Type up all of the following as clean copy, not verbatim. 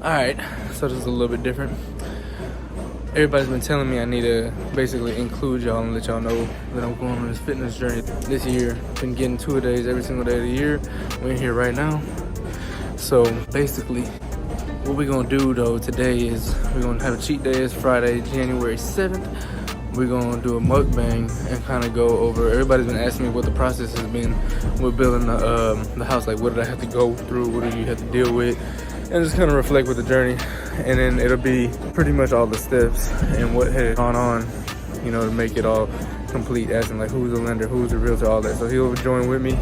Alright, so this is a little bit different. Everybody's been telling me I need to basically include y'all and let y'all know that I'm going on this fitness journey this year. Been getting 2-a-days every single day of the year. We're in here right now. So basically, what we're gonna do though today is we're gonna have a cheat day. It's Friday, January 7th. We're gonna do a mukbang and kind of go over. Everybody's been asking me what the process has been with building the house. Like, what did I have to go through? What did you have to deal with? And just kind of reflect with the journey. And then it'll be pretty much all the steps and what had gone on, you know, to make it all complete. Asking like who's the lender, who's the realtor, all that. So he'll join with me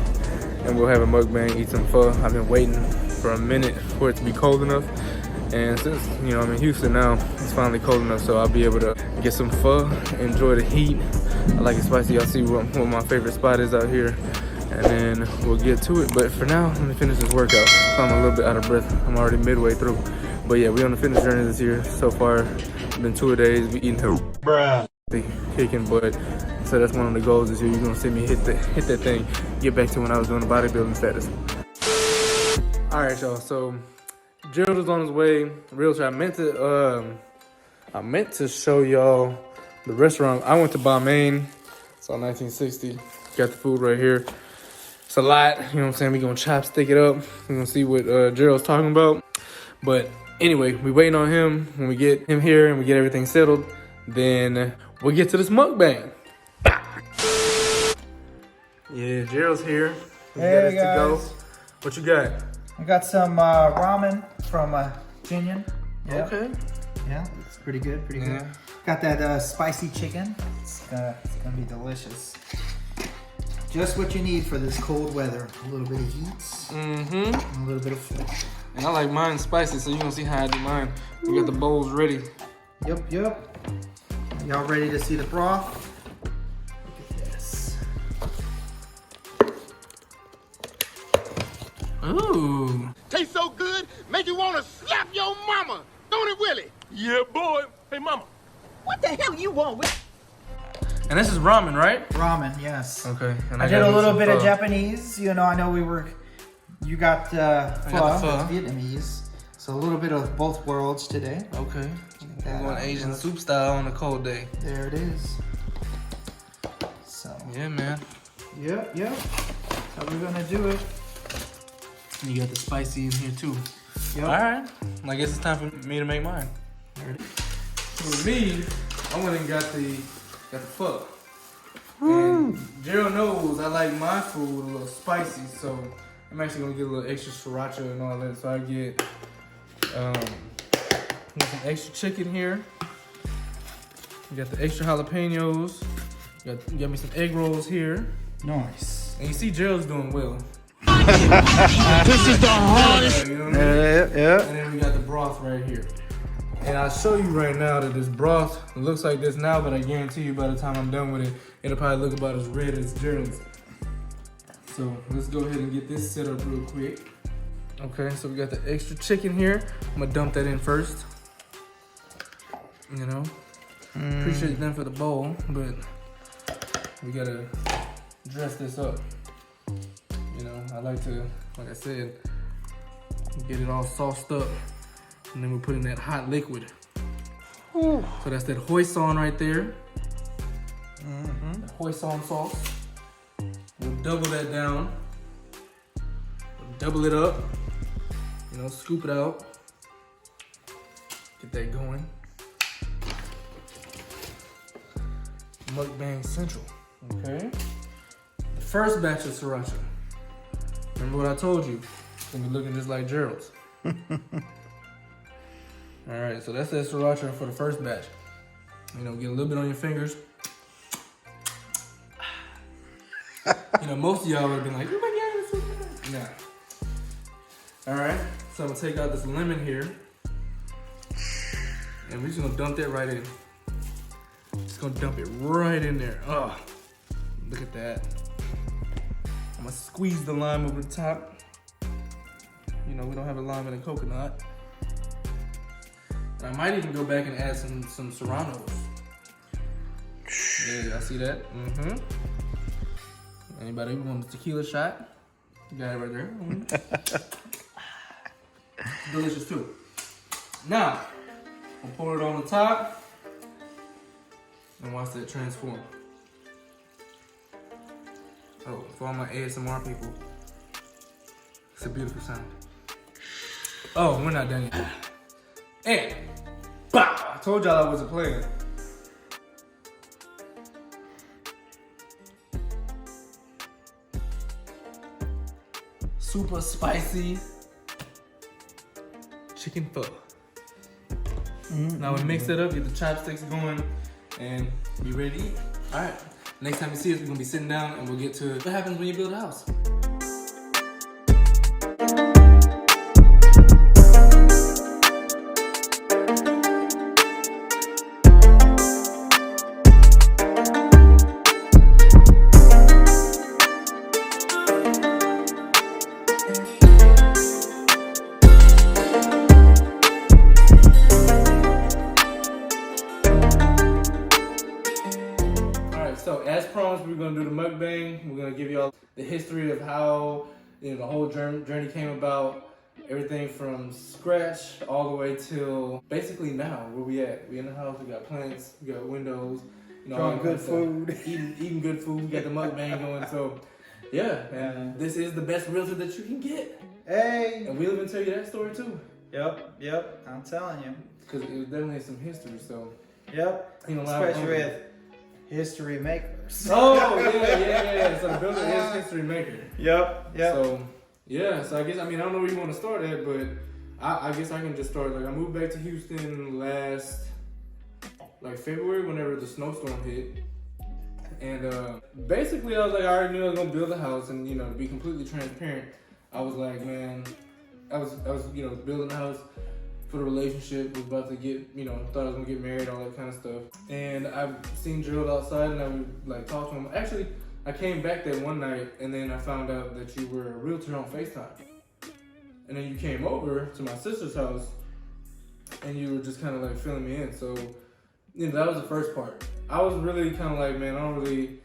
and we'll have a mukbang, eat some pho. I've been waiting for a minute for it to be cold enough. And since, you know, I'm in Houston now, it's finally cold enough, so I'll be able to get some pho, enjoy the heat. I like it spicy. Y'all see what my favorite spot is out here. And then we'll get to it. But for now, let me finish this workout. So I'm a little bit out of breath. I'm already midway through. But yeah, we're on the fitness journey this year. So far, it's been 2-a-days. We eating bruh, kicking butt. So that's one of the goals this year. You're gonna see me hit that thing. Get back to when I was doing the bodybuilding status. All right, y'all. So Gerald is on his way. Realtor, I meant to show y'all the restaurant. I went to Balmain. It's on 1960. Got the food right here. It's a lot, you know what I'm saying? We're gonna chopstick it up. We're gonna see what Gerald's talking about. But anyway, we waiting on him. When we get him here and we get everything settled, then we'll get to this mukbang. Yeah, Gerald's here. He's hey ready guys. to go. What you got? I got some ramen from JINYA. Yep. Okay. Yeah, it's pretty good, pretty good. Got that spicy chicken. It's gonna be delicious. Just what you need for this cold weather. A little bit of heat, and a little bit of flesh. And I like mine spicy, so you're gonna see how I do mine. We got the bowls ready. Yep. Y'all ready to see the broth? Look at this. Ooh. Tastes so good, make you want to slap your mama. Don't it, Willie? Yeah, boy. Hey, mama. What the hell you want with? And this is ramen, right? Ramen, yes. Okay. And I did a little bit of Japanese. You know, I know you got pho, that's Vietnamese. So a little bit of both worlds today. Okay. We're going Asian soup style on a cold day. There it is. So. Yeah, man. Yep. That's how we're gonna do it. You got the spicy in here too. Yep. All right. I guess it's time for me to make mine. There it is. So with me, I went and got the pho. And Gerald knows I like my food a little spicy, so I'm actually gonna get a little extra sriracha and all that. So I get some extra chicken here. You got the extra jalapenos. You got me some egg rolls here. Nice. And you see Gerald's doing well. This is the hardest. You know what I mean? Yeah. And then we got the broth right here. And I'll show you right now that this broth looks like this now, but I guarantee you by the time I'm done with it, it'll probably look about as red as Gerald's. So let's go ahead and get this set up real quick. Okay, so we got the extra chicken here. I'm gonna dump that in first. You know, appreciate them for the bowl, but we gotta dress this up. You know, I like to, like I said, get it all sauced up. And then we put in that hot liquid. Ooh. So that's that hoisin right there. That hoisin sauce. We'll double that down. We'll double it up. You know, scoop it out. Get that going. Mukbang Central. Okay. The first batch of sriracha. Remember what I told you? It's gonna be looking just like Gerald's. All right, so that's that sriracha for the first batch. You know, get a little bit on your fingers. You know, most of y'all would have been like, oh my God, it's so good. Nah. All right, so I'm gonna take out this lemon here. And we're just gonna dump that right in. Just gonna dump it right in there. Oh, look at that. I'm gonna squeeze the lime over the top. You know, we don't have a lime in a coconut. I might even go back and add some serranos. Yeah, y'all see that? Anybody who wants a tequila shot? You got it right there. Delicious too. Now, I'll pour it on the top and watch that transform. Oh, for all my ASMR people, it's a beautiful sound. Oh, we're not done yet. And, bow! I told y'all I wasn't playing. Super spicy chicken pho. Now we mix it up, get the chopsticks going, and be ready to eat. All right, next time you see us, we're gonna be sitting down and we'll get to what happens when you build a house. So as promised, we're gonna do the mukbang. We're gonna give y'all the history of how the whole journey came about, everything from scratch all the way till basically now where we at. We in the house. We got plants. We got windows. All good food. Eating good food. We got the mukbang going. So yeah, and this is the best realtor that you can get. Hey. And we'll even tell you that story too. Yep. I'm telling you. Because it was definitely some history. So yep. Especially with history makers. Oh, yeah. So the builder is history maker. Yep. So, yeah. So I guess, I don't know where you want to start at, but I guess I can just start. Like, I moved back to Houston last, February, whenever the snowstorm hit. And basically, I was like, I already knew I was going to build a house. And, to be completely transparent, I was like, man, I was building a house for the relationship, was about to get, thought I was gonna get married, all that kind of stuff. And I've seen Gerald outside and I would talk to him. Actually, I came back that one night and then I found out that you were a realtor on FaceTime. And then you came over to my sister's house and you were just kind of filling me in. So, that was the first part. I was really kind of like, man, I don't really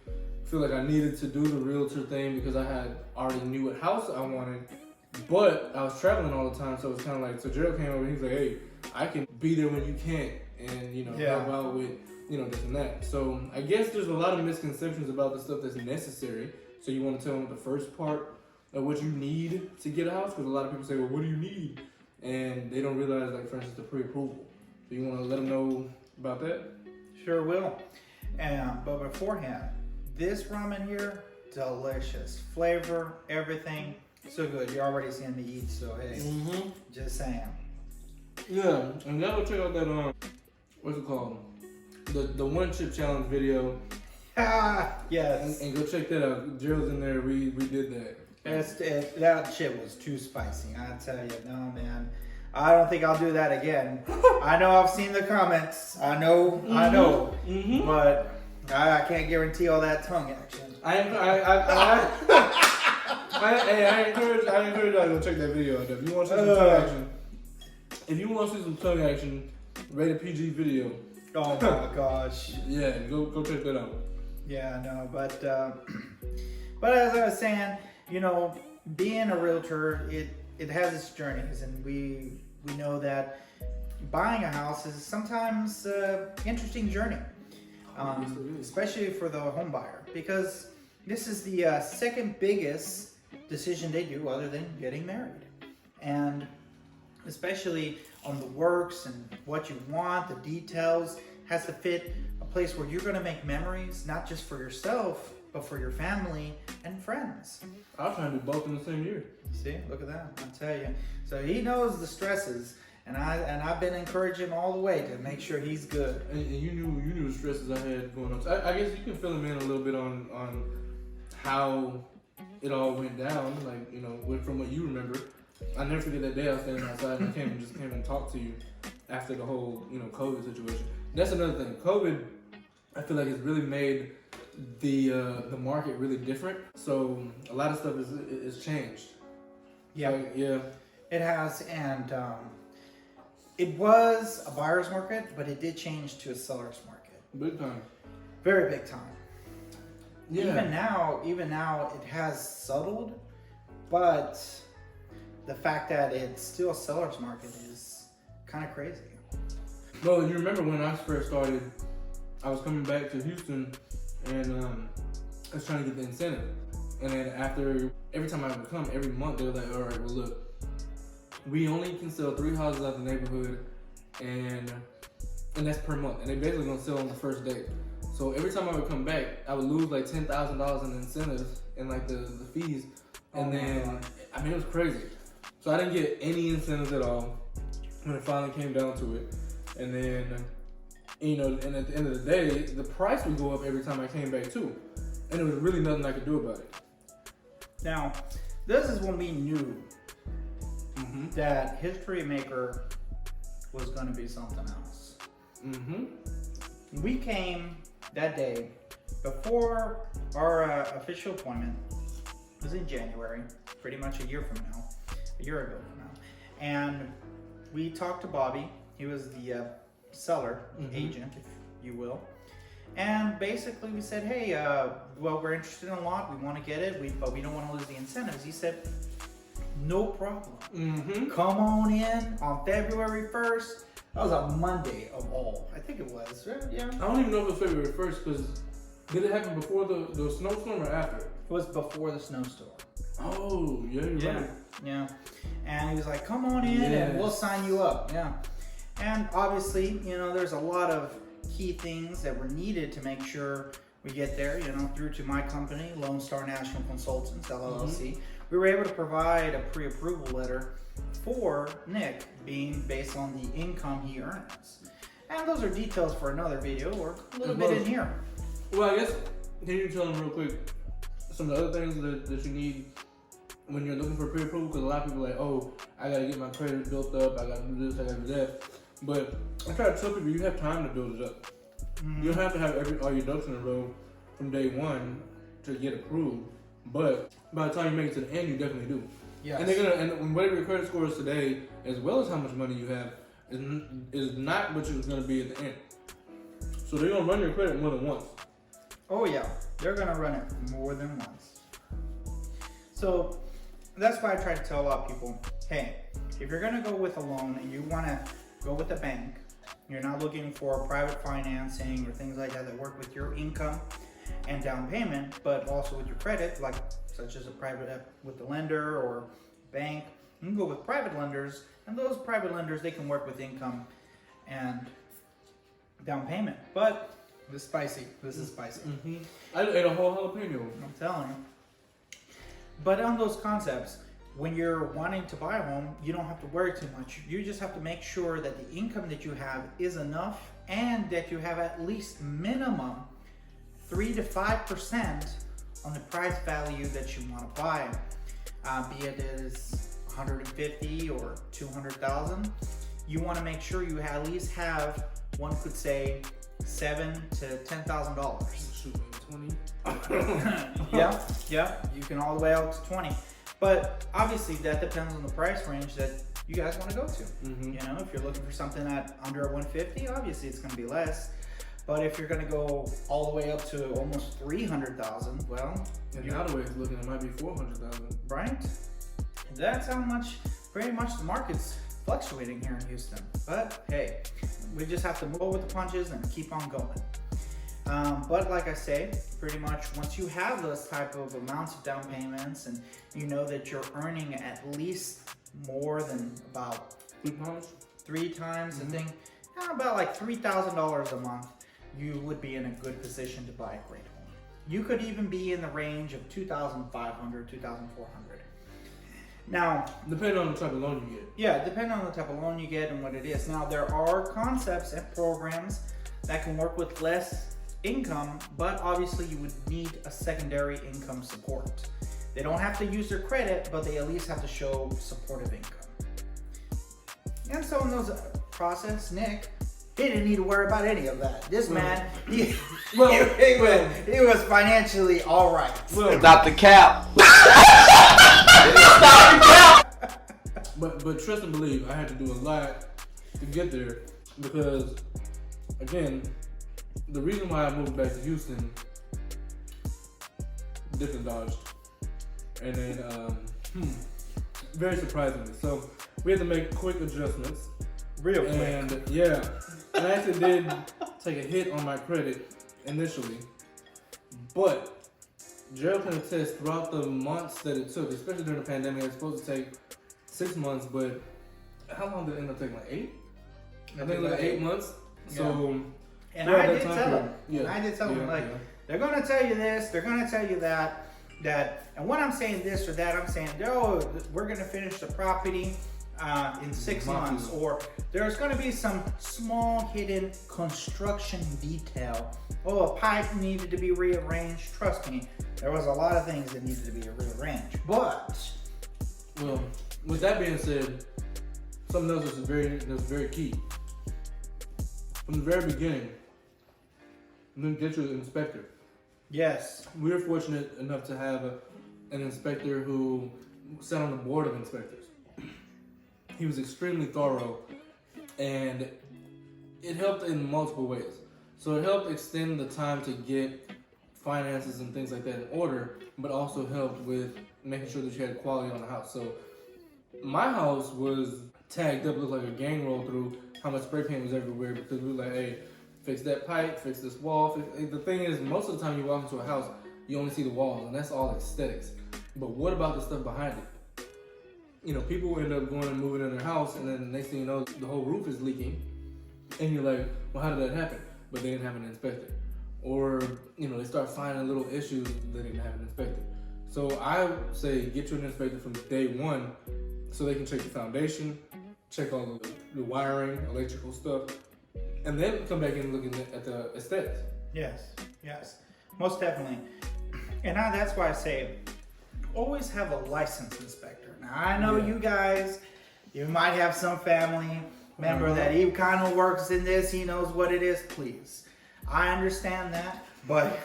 feel like I needed to do the realtor thing because I had already knew what house I wanted. But I was traveling all the time, so it was kind of like, so Gerald came over and he was like, hey, I can be there when you can't and, help out with, this and that. So I guess there's a lot of misconceptions about the stuff that's necessary. So you want to tell them the first part of what you need to get a house? Because a lot of people say, well, what do you need? And they don't realize, for instance, the pre-approval. So you want to let them know about that? Sure will. But beforehand, this ramen here, delicious. Flavor, everything. So good. You're already seeing me eat, so hey, just saying. Yeah, and y'all go check out that what's it called? The one chip challenge video. Yes. And go check that out. Gerald's in there. We did that. That chip was too spicy. I tell you, no man. I don't think I'll do that again. I know I've seen the comments. I know. But I can't guarantee all that tongue action. I encourage y'all to go check that video out. If you want to see some tongue action, rate a PG video. Oh my gosh. Yeah, go check that out. Yeah, no, but as I was saying, being a realtor, it has its journeys, and we know that buying a house is sometimes an interesting journey, especially for the home buyer, because this is the second biggest decision they do other than getting married. And especially on the works and what you want, the details, has to fit a place where you're going to make memories, not just for yourself, but for your family and friends. I was trying to do both in the same year. See, look at that, I tell you. So he knows the stresses, and I've been encouraging him all the way to make sure he's good. And you knew the stresses I had going on. So I guess you can fill him in a little bit on how it all went down, from what you remember. I never forget that day I was standing outside and I came and talked to you after the whole, COVID situation. That's another thing. COVID, I feel like it's really made the market really different. So a lot of stuff is changed. Yeah, so, yeah, it has, and it was a buyer's market, but it did change to a seller's market. Big time. Very big time. Yeah. Even now, it has settled, but the fact that it's still a seller's market kind of crazy. Well, you remember when I first started, I was coming back to Houston and I was trying to get the incentive. And then every time I would come, every month, they were like, all right, well look, we only can sell 3 houses out the neighborhood and that's per month. And they basically gonna sell on the first day. So every time I would come back, I would lose like $10,000 in incentives and like the fees. And then, I mean, it was crazy. So I didn't get any incentives at all when it finally came down to it. And then, you know, and at the end of the day, the price would go up every time I came back too. And there was really nothing I could do about it. Now, this is when we knew that History Maker was going to be something else. We came that day before our official appointment. It was in January, pretty much a year ago from now. And we talked to Bobby. He was the seller agent, if you will. And basically we said, hey, well, we're interested in a lot. We want to get it, but we don't want to lose the incentives. He said, no problem. Come on in on February 1st. That was a Monday of all. I think it was, right? Yeah. I don't even know if it was February 1st because did it happen before the snowstorm or after? It was before the snowstorm. Oh, yeah, you're right. Yeah. And he was like, come on in and we'll sign you up. Yeah. And obviously, you know, there's a lot of key things that were needed to make sure we get there, you know, through to my company, Lone Star National Consultants, LLC. We were able to provide a pre-approval letter for Nick being based on the income he earns. And those are details for another video or a little bit in here. Well, I guess, can you tell them real quick some of the other things that you need when you're looking for pre-approval? Because a lot of people are like, oh, I got to get my credit built up, I got to do this, I got to do that. But I try to tell people you have time to build it up. You don't have to have all your ducks in a row from day one to get approved. But by the time you make it to the end, you definitely do. Yes. And they're gonna, and whatever your credit score is today, as well as how much money you have, is not what it's gonna be at the end. So they're gonna run your credit more than once. Oh yeah, they're gonna run it more than once. So that's why I try to tell a lot of people, hey, if you're gonna go with a loan and you wanna go with a bank, you're not looking for private financing or things like that work with your income and down payment, but also with your credit, like such as a private with the lender or bank. You can go with private lenders, and those private lenders, they can work with income and down payment. But this is spicy. This is spicy. I ate a whole jalapeno. I'm telling you. But on those concepts, when you're wanting to buy a home, you don't have to worry too much. You just have to make sure that the income that you have is enough and that you have at least minimum 3 to 5% on the price value that you want to buy, be it is 150 or 200,000. You want to make sure you at least have, one could say, $7,000 to $10,000. Shoot, 20. Yeah, you can all the way out to 20. But obviously that depends on the price range that you guys want to go to. You know, if you're looking for something at under 150, obviously it's going to be less. But if you're going to go all the way up to almost 300,000, well, and the other way is looking, it might be 400,000. Right? That's how much, pretty much the market's fluctuating here in Houston. But hey, we just have to roll with the punches and keep on going. But like I say, pretty much once you have those type of amounts of down payments and you know that you're earning at least more than about 3 times, I think, about like $3,000 a month, you would be in a good position to buy a great home. You could even be in the range of $2,500, $2,400. Now, depending on the type of loan you get. Yeah, depending on the type of loan you get and what it is. Now, there are concepts and programs that can work with less income, but obviously you would need a secondary income support. They don't have to use their credit, but they at least have to show supportive income. And so in those process, Nick, he didn't need to worry about any of that. This man, he was financially all right. Stop the cap. But trust and believe, I had to do a lot to get there because, again, the reason why I moved back to Houston, different dodged, and then very surprisingly. So we had to make quick adjustments. Real quick. And yeah, and I actually did take a hit on my credit initially, but Gerald can attest throughout the months that it took, especially during the pandemic. It was supposed to take 6 months, but how long did it end up taking? Like 8? I think like 8 months. Yeah. So, and I did tell them. Yeah. And I did tell them, like, they're gonna tell you this, they're gonna tell you that, and when I'm saying this or that, I'm saying, oh, we're gonna finish the property in 6 months, or there's gonna be some small hidden construction detail. Oh, a pipe needed to be rearranged. Trust me, there was a lot of things that needed to be rearranged. But, well, with that being said, something else that's very key. From the very beginning, I'm gonna get you an inspector. yes, We were fortunate enough to have an inspector who sat on the board of inspectors. He was extremely thorough, and it helped in multiple ways. So it helped extend the time to get finances and things like that in order, but also helped with making sure that you had quality on the house. So my house was tagged up, looked like a gang roll through, how much spray paint was everywhere, because we were like, hey, fix that pipe, fix this wall. The thing is, most of the time you walk into a house, you only see the walls, and that's all aesthetics. But what about the stuff behind it? You know, people end up going and moving in their house, and then the next thing you know, the whole roof is leaking, and you're like, well, how did that happen? But they didn't have an inspector. Or, you know, they start finding little issues, they didn't have an inspector. So I say get you an inspector from day one, so they can check the foundation, check all the wiring, electrical stuff, and then come back and look at the aesthetics. yes, most definitely. And that's why I say, always have a licensed inspector. Now, I know you guys, you might have some family member that he kind of works in this, he knows what it is. Please, I understand that, but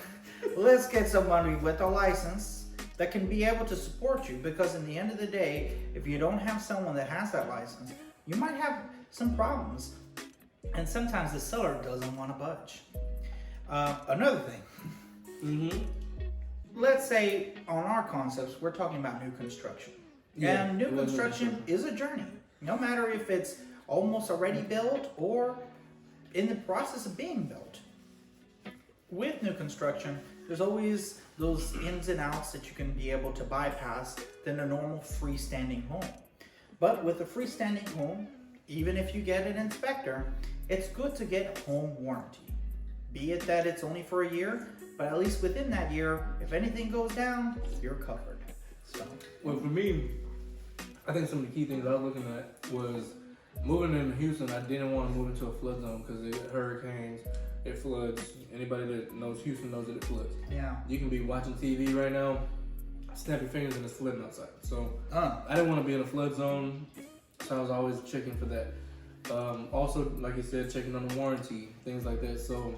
let's get somebody with a license that can be able to support you, because in the end of the day, if you don't have someone that has that license, you might have some problems, and sometimes the seller doesn't want to budge. Another thing, let's say on our concepts, we're talking about new construction. Yeah, and new construction is a journey. No matter if it's almost already built or in the process of being built. With new construction, there's always those ins and outs that you can be able to bypass than a normal freestanding home. But with a freestanding home, even if you get an inspector, it's good to get home warranty. Be it that it's only for a year, but at least within that year, if anything goes down, you're covered. So, well, for me, I think some of the key things I was looking at was moving into Houston. I didn't want to move into a flood zone because it hurricanes, it floods. Anybody that knows Houston knows that it floods. yeah. You can be watching TV right now, snap your fingers and it's flooding outside. So I didn't want to be in a flood zone, so I was always checking for that. Also, like you said, checking on the warranty, things like that. So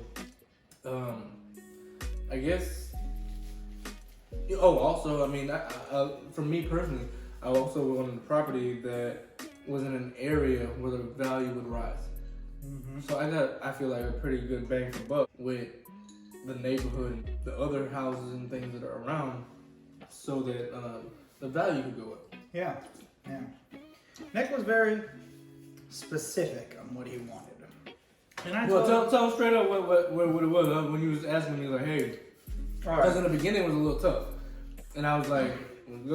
I guess. Oh, also, I mean, for me personally, I also wanted a property that was in an area where the value would rise. So I feel like a pretty good bang for buck with the neighborhood, the other houses and things that are around, so that the value could go up. Yeah. Nick was very specific on what he wanted. And I told him, tell him straight up what it was. When you was asking me, like, hey, because in the beginning it was a little tough. And I was like,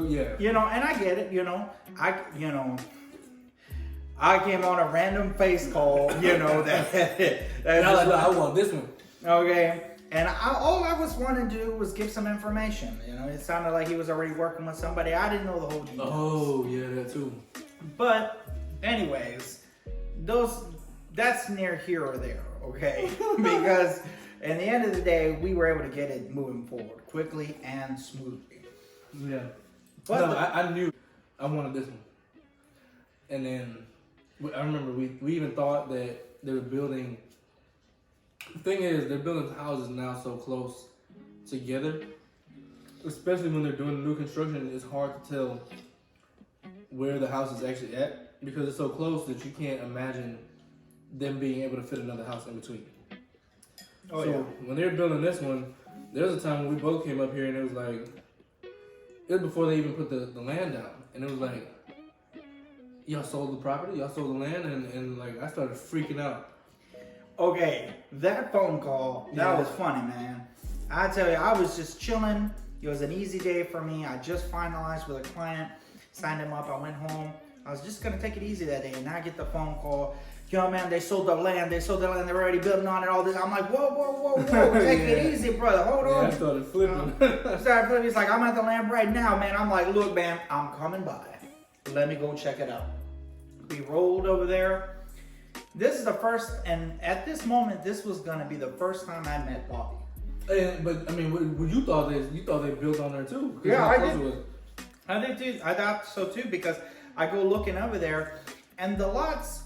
yeah. You know, and I get it, I came on a random face call, and I was like, I want this one. Okay. And all I was wanting to do was give some information. It sounded like he was already working with somebody. I didn't know the whole details. Oh, yeah, that too. But anyways, that's near here or there, okay? Because at the end of the day, we were able to get it moving forward quickly and smoothly. Yeah. But I knew I wanted this one. And then I remember we even thought that they were building. The thing is, they're building houses now so close together, especially when they're doing new construction. It's hard to tell where the house is actually at because it's so close that you can't imagine them being able to fit another house in between. Oh, so yeah. when they were building this one, there was a time when we both came up here and it was like, it was before they even put the land down, and it was like, y'all sold the property, y'all sold the land, and like I started freaking out. Okay, that phone call, that was funny, man. I tell you, I was just chilling. It was an easy day for me. I just finalized with a client, signed him up. I went home. I was just gonna take it easy that day, and I get the phone call. Yo, man, they sold the land. They're already building on it. All this. I'm like, whoa, take it easy, brother. Hold on. I started flipping. He's like, I'm at the land right now, man. I'm like, look, man, I'm coming by. Let me go check it out. We rolled over there. This is the first, and at this moment, this was gonna be the first time I met Bobby. But I mean, what you thought they built on there too? Yeah, I did. I did too. I thought so too, because I go looking over there, and the lots.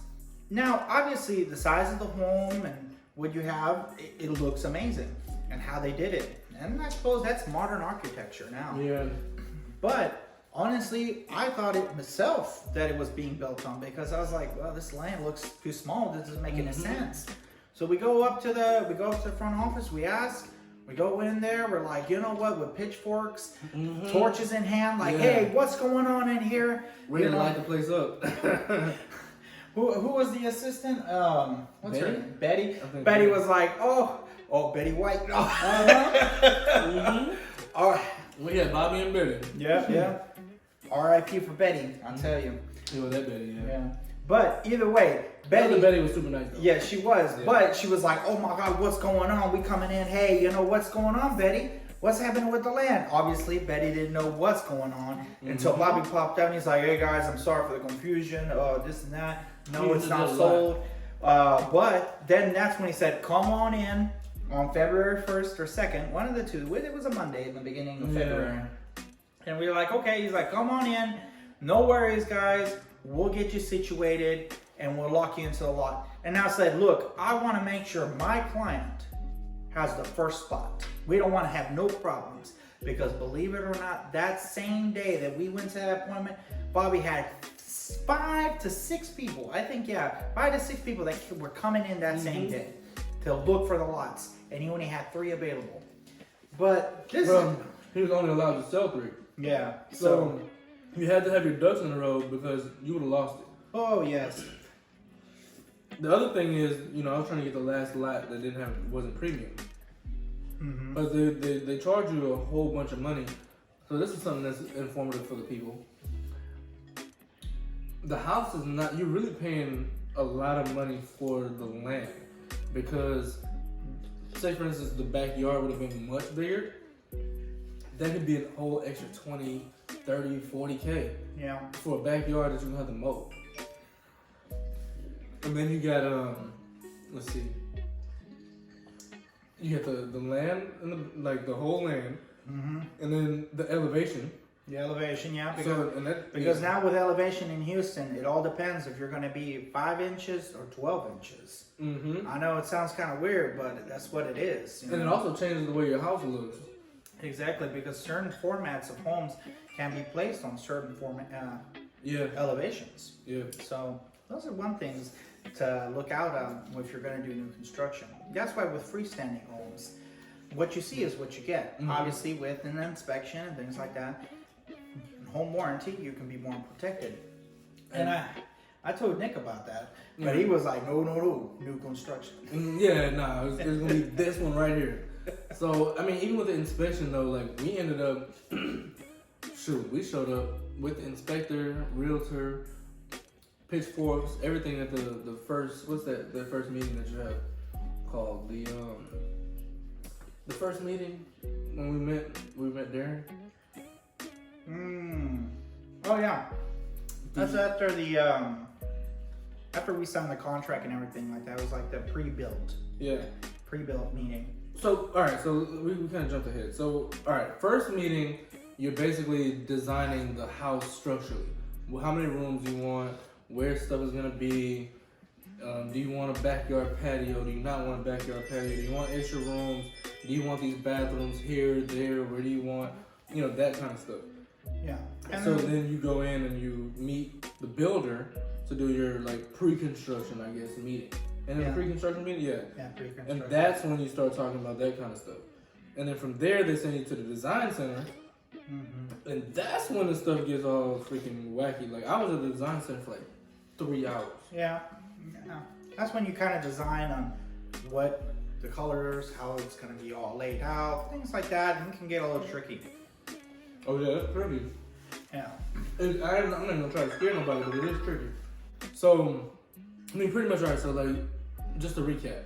Now, obviously, the size of the home and what you have, it looks amazing, and how they did it. And I suppose that's modern architecture now. Yeah. But honestly, I thought it myself that it was being built on, because I was like, well, this land looks too small. This doesn't make any sense. So we go up to the front office. We ask. We go in there. We're like, you know what? With pitchforks, torches in hand, like, hey, what's going on in here? We're gonna light the place up. Who was the assistant? What's her name? Betty. Betty was like, oh, Betty White. All right. We had Bobby and Betty. Yeah. R.I.P. for Betty. I'll tell you. Yeah, that Betty. Yeah. But either way, Betty was super nice though. Yeah, she was. Yeah. But she was like, oh my God, what's going on? We coming in. Hey, you know what's going on, Betty? What's happening with the land? Obviously, Betty didn't know what's going on until Bobby popped out and he's like, hey guys, I'm sorry for the confusion. This and that. No, it's not sold. But then that's when he said, come on in on February 1st or 2nd, one of the two. It was a Monday in the beginning of February. And we were like, okay. He's like, come on in. No worries, guys. We'll get you situated and we'll lock you into the lot. And I said, look, I want to make sure my client has the first spot. We don't want to have no problems, because believe it or not, that same day that we went to that appointment, Bobby had 5 to 6 people. I think, 5 to 6 people that were coming in that same day to look for the lots, and he only had 3 available. But this he was only allowed to sell 3. Yeah. So you had to have your ducks in a row, because you would have lost it. Oh yes. The other thing is, I was trying to get the last lot that wasn't premium. But they charge you a whole bunch of money. So this is something that's informative for the people. The house is not, you're really paying a lot of money for the land, because say for instance the backyard would have been much bigger. That could be a whole extra 20, 30, 40K. Yeah. For a backyard that you don't have to mow. And then you got let's see. You got the land and the whole land, and then the elevation. The elevation, yeah. Because now with elevation in Houston, it all depends if you're going to be 5 inches or 12 inches. I know it sounds kind of weird, but that's what it is. And it also changes the way your house looks. Exactly, because certain formats of homes can be placed on certain elevations. Yeah. So those are one things to look out on if you're going to do new construction. That's why with freestanding homes, what you see is what you get. Obviously, with an inspection and things like that, home warranty, you can be more protected. And I told Nick about that, but he was like, no, new construction. It's going to be this one right here. So, I mean, even with the inspection though, we ended up, we showed up with the inspector, realtor, pitchforks, everything at the first, the first meeting that you have called? The first meeting when we met Darren. Oh yeah. That's after after we signed the contract and everything like that. It was like the pre-built. Yeah. Pre-built meeting. So, alright, so we kind of jumped ahead. So, alright, first meeting, you're basically designing the house structurally. How many rooms do you want? Where stuff is going to be? Do you want a backyard patio? Do you not want a backyard patio? Do you want extra rooms? Do you want these bathrooms here, there? Where do you want, that kind of stuff? Yeah. So then you go in and you meet the builder to do your pre-construction, I guess, meeting. And then pre-construction meeting, Yeah, pre-construction. And that's when you start talking about that kind of stuff. And then from there, they send you to the design center. And that's when the stuff gets all freaking wacky. I was at the design center for 3 hours. Yeah. That's when you kind of design on what the colors, how it's going to be all laid out, things like that, and it can get a little tricky. Oh yeah, that's pretty. Yeah. I'm not gonna try to scare nobody, but it is tricky. So, I mean, pretty much right. So, like, just to recap.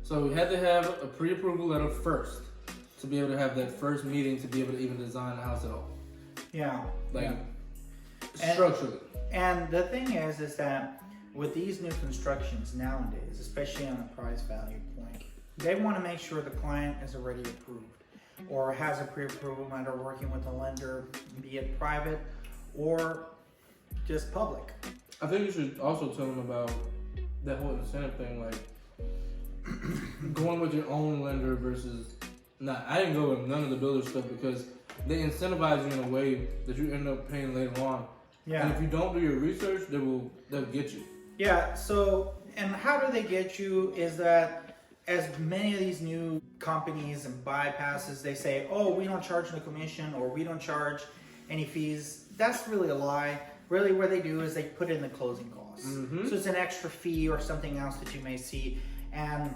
So we had to have a pre-approval letter first to be able to have that first meeting to be able to even design the house at all. Yeah. Like, structurally. And the thing is that with these new constructions nowadays, especially on the price value point, they want to make sure the client is already approved or has a pre-approval letter working with the lender, be it private or just public. I think you should also tell them about that whole incentive thing, like going with your own lender versus not. I didn't go with none of the builder stuff because they incentivize you in a way that you end up paying later on. Yeah. And if you don't do your research, they'll get you. Yeah, so, and how do they get you is that as many of these new companies and bypasses, they say, oh, we don't charge no commission or we don't charge any fees. That's really a lie. Really what they do is they put in the closing costs. Mm-hmm. So it's an extra fee or something else that you may see. And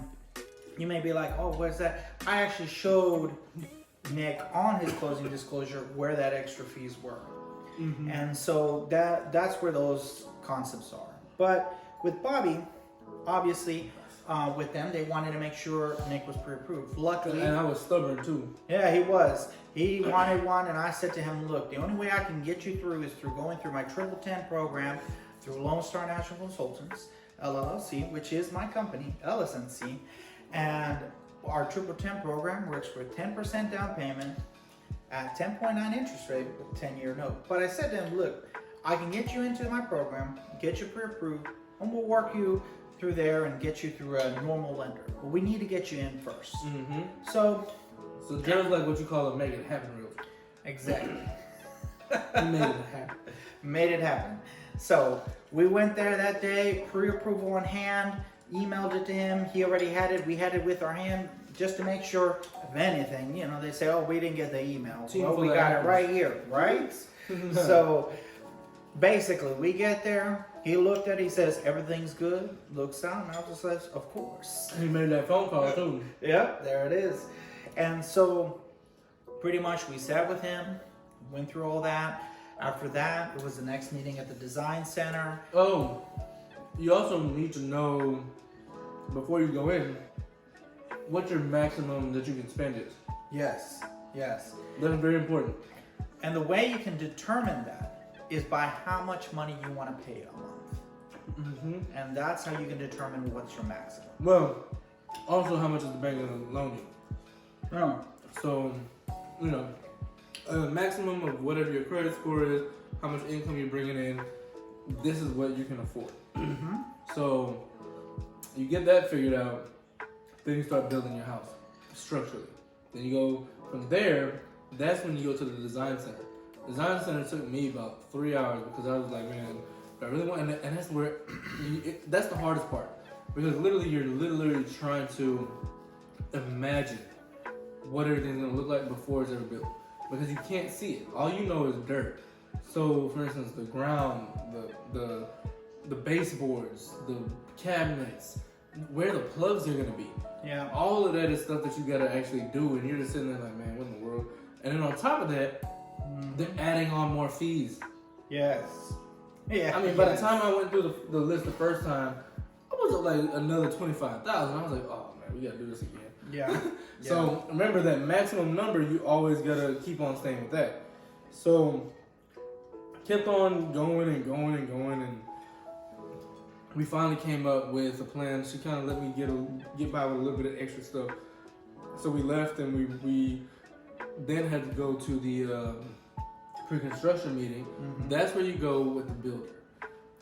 you may be like, oh, what's that? I actually showed Nick on his closing disclosure where that extra fees were. Mm-hmm. And so that's where those concepts are. But with Bobby, obviously, with them, they wanted to make sure Nick was pre-approved. Luckily, and I was stubborn too. Yeah, he was. He wanted one, and I said to him, look, the only way I can get you through is through going through my 1010 program through Lone Star National Consultants, LLC, which is my company, LSNC. And our 1010 program works for 10% down payment at 10.9 interest rate with a 10-year note. But I said to him, look, I can get you into my program, get you pre-approved, and we'll work you through there and get you through a normal lender. But we need to get you in first. Mm-hmm. So Jared's like what you call a make it happen real. Exactly. He made it happen. Made it happen. So we went there that day, pre-approval in hand, emailed it to him. He already had it. We had it with our hand just to make sure, if anything, they say, oh, we didn't get the email. Well, we got it right here, right? So basically, we get there. He looked at it. He says, everything's good. Looks out. And I was just like, of course. He made that phone call too. Yep, there it is. And so pretty much we sat with him, went through all that. After that, it was the next meeting at the design center. Oh, you also need to know before you go in what your maximum that you can spend is. Yes, yes. That's very important. And the way you can determine that is by how much money you want to pay a month. Mm-hmm. And that's how you can determine what's your maximum. Well, also how much is the bank going to loan you? Oh. So, a maximum of whatever your credit score is, how much income you're bringing in, this is what you can afford. Mm-hmm. So, you get that figured out, then you start building your house structurally. Then you go from there, that's when you go to the design center. Design center took me about 3 hours because I was like, man, I really want, and that's where, that's the hardest part. Because you're literally trying to imagine what everything's gonna look like before it's ever built. Because you can't see it. All you know is dirt. So, for instance, the ground, the baseboards, the cabinets, where the plugs are gonna be. Yeah. All of that is stuff that you gotta actually do, and you're just sitting there like, man, what in the world? And then on top of that, they're adding on more fees. Yes. Yeah. I mean, by the time I went through the list the first time, I was at like another $25,000. I was like, oh man, we gotta do this again. Yeah. So remember that maximum number, you always gotta keep on staying with that. So kept on going and going and going, and we finally came up with a plan. She kind of let me get by with a little bit of extra stuff. So we left, and we then had to go to the pre-construction meeting. Mm-hmm. That's where you go with the builder.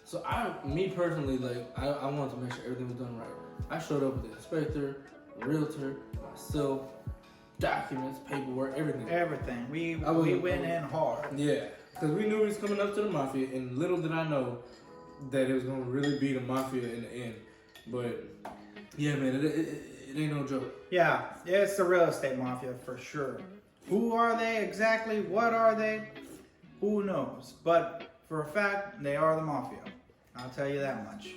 So me personally, I wanted to make sure everything was done right. I showed up with the inspector, realtor, myself, documents, paperwork, everything. Everything. We went in hard. Yeah, because we knew he was coming up to the mafia, and little did I know that it was going to really be the mafia in the end. But yeah, man, it ain't no joke. Yeah, it's the real estate mafia for sure. Who are they exactly? What are they? Who knows? But for a fact, they are the mafia. I'll tell you that much.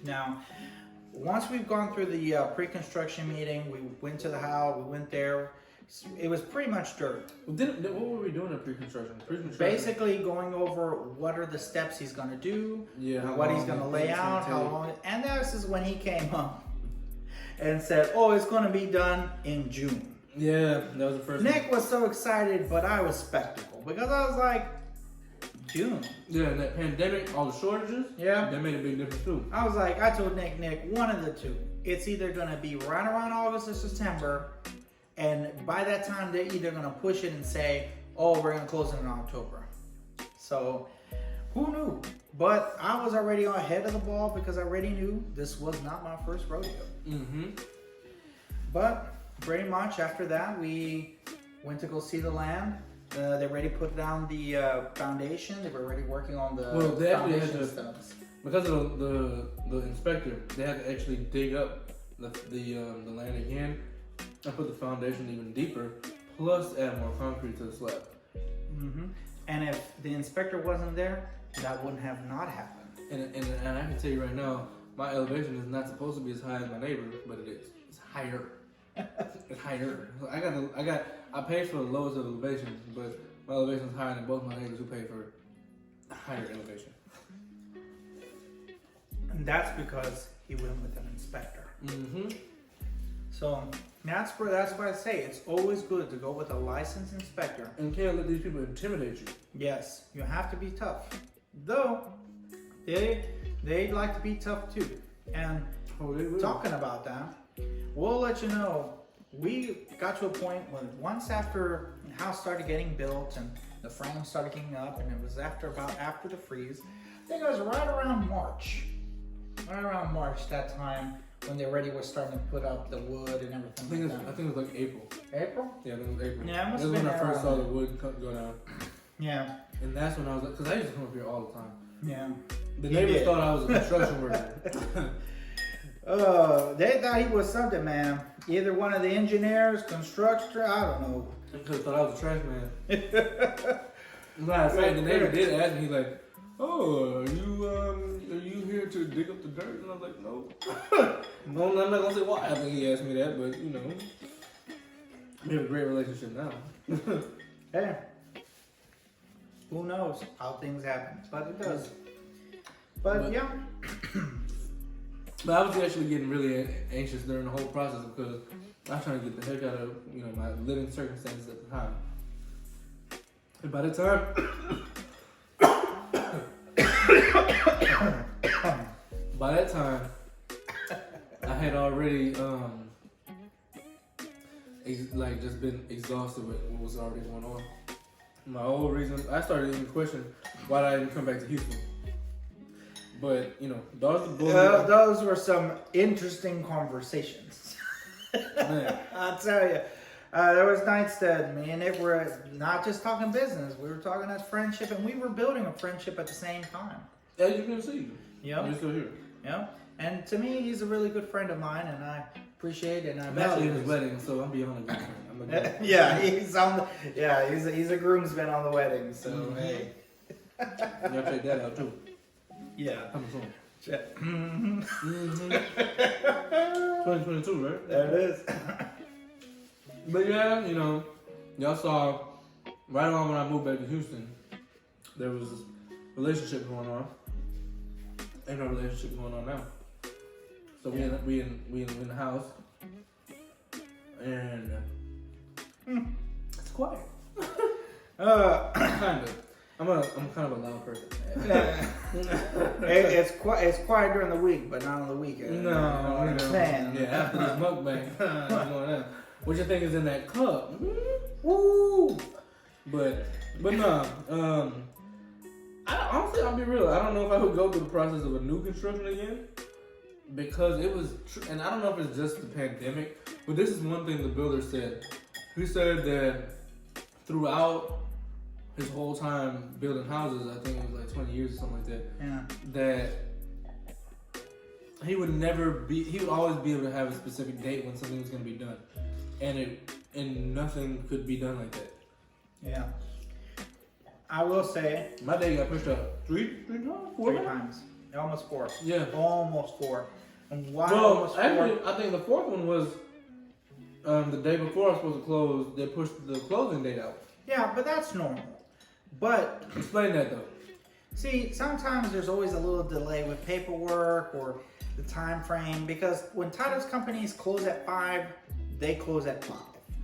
Now, once we've gone through the pre-construction meeting, we went to the house, we went there. It was pretty much dirt. What were we doing at pre-construction? Basically going over what are the steps he's going to do, what he's going to lay out, how long. And this is when he came up and said, oh, it's going to be done in June. Yeah, that was the first Nick was so excited, but I was skeptical because I was like, June. Yeah, and that pandemic, all the shortages, that made a big difference too. I was like, I told Nick, one of the two. It's either going to be right around August or September, and by that time, they're either going to push it and say, oh, we're going to close it in October. So, who knew? But I was already ahead of the ball because I already knew this was not my first rodeo. Mm-hmm. But pretty much after that, we went to go see the land. They already put down the foundation. They were already working on the foundation stuff. Because of the inspector, they had to actually dig up the land again and put the foundation even deeper, plus add more concrete to the slab. Mm-hmm. And if the inspector wasn't there, that wouldn't have not happened. And I can tell you right now, my elevation is not supposed to be as high as my neighbor, but it is. It's higher. It's higher. I paid for the lowest of elevations, but my elevation is higher than both my neighbors who paid for a higher elevation. And that's because he went with an inspector. Mm-hmm. So that's why I say it's always good to go with a licensed inspector. And can't let these people intimidate you. Yes, you have to be tough. Though they like to be tough too. And talking about that, we'll let you know. We got to a point when once after the house started getting built and the frame started getting up, and it was after the freeze. I think it was right around March. Right around March, that time when they already were starting to put up the wood and everything. I think it was like April. April? Yeah, I think it was April. Yeah, it must have been when I first saw the wood go down. Yeah. And that's when I was like, because I used to come up here all the time. Yeah. The neighbors thought I was a construction worker. They thought he was something, man. Either one of the engineers, constructor, I don't know. Because they thought I was a trash man. Matter of fact, the neighbor did ask me, like, oh, are you here to dig up the dirt? And I was like, no. No, I'm not gonna say why. I think he asked me that, but you know, we have a great relationship now. Hey, who knows how things happen, but it does. But yeah. But I was actually getting really anxious during the whole process because I was trying to get the heck out of my living circumstances at the time. And by the time, I had already just been exhausted with what was already going on. My whole reason, I started even questioning why did I even come back to Houston. But those were some interesting conversations. Man. I'll tell you. There was nights that me and Nick were not just talking business. We were talking as friendship, and we were building a friendship at the same time. As you can see. Yeah. You're still here. Yeah. And to me, he's a really good friend of mine, and I appreciate it. And I'm actually in his wedding, so I'm beyond a good friend. Yeah, he's a groomsman on the wedding. So hey. You gotta check that out too. Yeah. Coming soon. 2022, right? There it is. But yeah, y'all saw right around when I moved back to Houston, there was this relationship going on. Ain't no relationship going on now. So we in the house, and it's quiet. Kind of. I'm kind of a loud person. It's quiet during the week, but not on the weekend. No, I understand. Yeah, after this mukbang, going on. What you think is in that cup? Woo! But no. Honestly, I'll be real. I don't know if I would go through the process of a new construction again, because it was, and I don't know if it's just the pandemic, but this is one thing the builder said. He said that throughout his whole time building houses, I think it was like 20 years or something like that. Yeah. That he would always be able to have a specific date when something was going to be done, and nothing could be done like that. Yeah. I will say my day got pushed up three times. Almost 4. Yeah. Almost 4. And why Well, almost 4? actually, I think the fourth one was the day before I was supposed to close. They pushed the closing date out. Yeah, but that's normal. But Explain that though. see, sometimes there's always a little delay with paperwork or the time frame because when titles companies close at 5, they close at 5.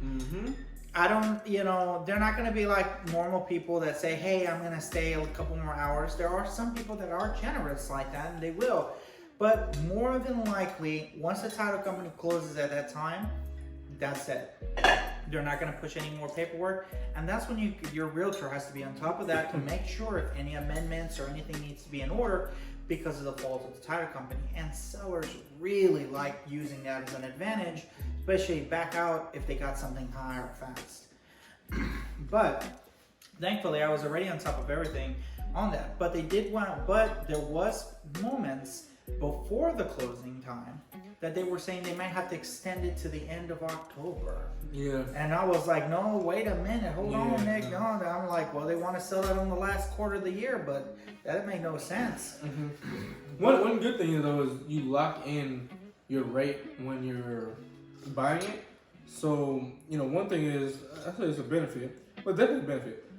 Mm-hmm. I don't, they're not going to be like normal people that say, hey, I'm going to stay a couple more hours. There are some people that are generous like that, and they will. But more than likely, once the title company closes at that time, that's it. They're not going to push any more paperwork. And that's when your realtor has to be on top of that to make sure if any amendments or anything needs to be in order because of the fault of the title company. And sellers really like using that as an advantage, especially back out if they got something high or fast. But thankfully, I was already on top of everything on that. But there was moments before the closing time that they were saying they might have to extend it to the end of October. Yeah. And I was like, no, wait a minute, hold on, Nick. No, I'm like, well, they want to sell it on the last quarter of the year, but that made no sense. Mm-hmm. One good thing though is you lock in your rate when you're buying it. So, one thing is, I say it's a benefit, but definitely a benefit.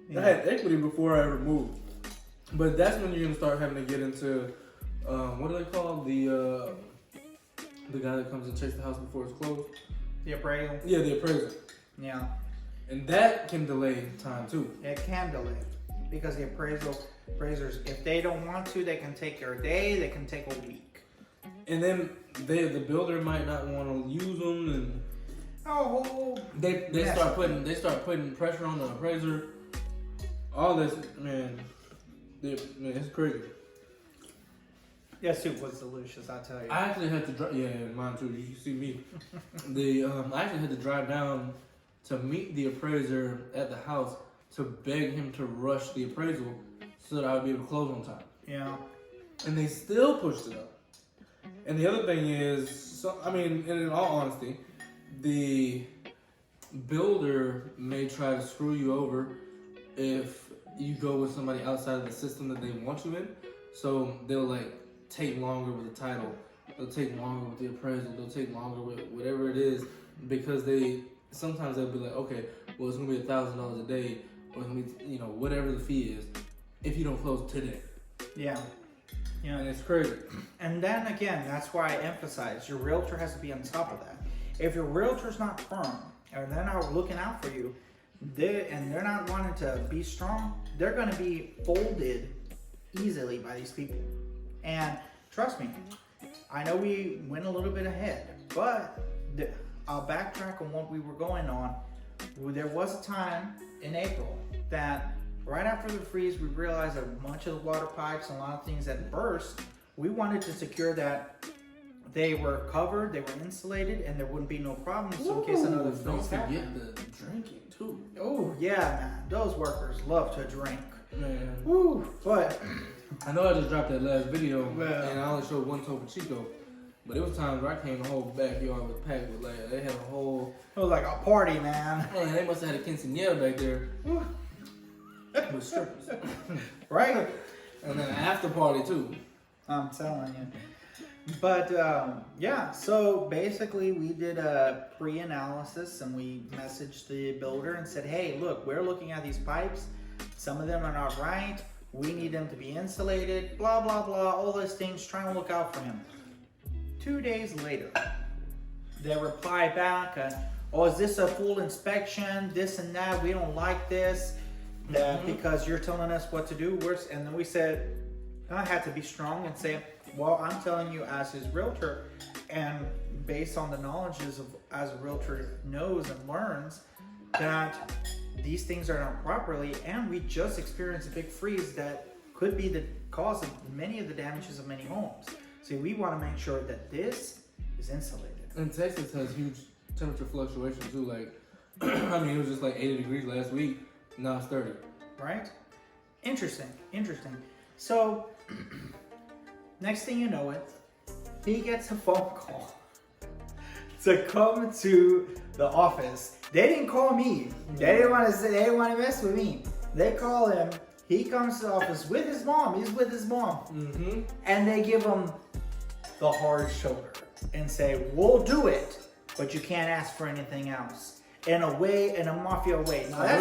Yeah. I had equity before I ever moved. But that's when you're going to start having to get into, what do they call the guy that comes and checks the house before it's closed? The appraisal? Yeah, the appraiser. Yeah. And that can delay time too. It can delay because the appraisers, if they don't want to, they can take a day, they can take a week. And then the builder might not want to use them, and they start putting pressure on the appraiser. All this, man, it's crazy. Yeah, soup was delicious, I tell you. I actually had to drive. Yeah, mine too. You see me. I actually had to drive down to meet the appraiser at the house to beg him to rush the appraisal so that I would be able to close on time. Yeah. And they still pushed it up. And the other thing is, in all honesty, the builder may try to screw you over if you go with somebody outside of the system that they want you in. So they'll take longer with the title, they'll take longer with the appraisal, they'll take longer with whatever it is, because sometimes they'll be like, okay, well, it's gonna be $1,000 a day, or it's gonna be, whatever the fee is, if you don't close today. Yeah. Yeah. And it's crazy. And then again, that's why I emphasize your realtor has to be on top of that. If your realtor's not firm, or they're not looking out for you, they're not wanting to be strong, they're gonna be folded easily by these people. And trust me, I know we went a little bit ahead, but I'll backtrack on what we were going on. There was a time in April that right after the freeze, we realized that a bunch of the water pipes and a lot of things that burst, we wanted to secure that they were covered, they were insulated, and there wouldn't be no problems in case another freeze Don't happened. forget the drinking too. Oh yeah, man, those workers love to drink. Man. Woo, but I know I just dropped that last video, Well. and I only showed one Topo Chico, but it was times where I came the whole backyard was packed with they had a whole. it was like a party, man. Man, they must have had a quinceañera back there with strippers, Right? and then an after party too. I'm telling you. But yeah, so basically we did a pre-analysis and we messaged the builder and said, hey, look, we're looking at these pipes. Some of them are not right. We need them to be insulated, blah, blah, blah, all those things, trying to look out for him. 2 days later, they reply back, oh, is this a full inspection, this and that, we don't like this, because you're telling us what to do. And then we said, I had to be strong and say, well, I'm telling you as his realtor, and based on the knowledges of as a realtor knows and learns, that these things are done properly, and we just experienced a big freeze that could be the cause of many of the damages of many homes. So we want to make sure that this is insulated. And Texas has huge temperature fluctuation too. It was just 80 degrees last week. Now it's 30. Right? Interesting. So, next thing you know it, he gets a phone call to come to the office. They didn't call me. They didn't want to mess with me. They call him. He comes to the office with his mom. He's with his mom. And they give him the hard shoulder and say, we'll do it, but you can't ask for anything else. In a way, in a mafia way. Now, it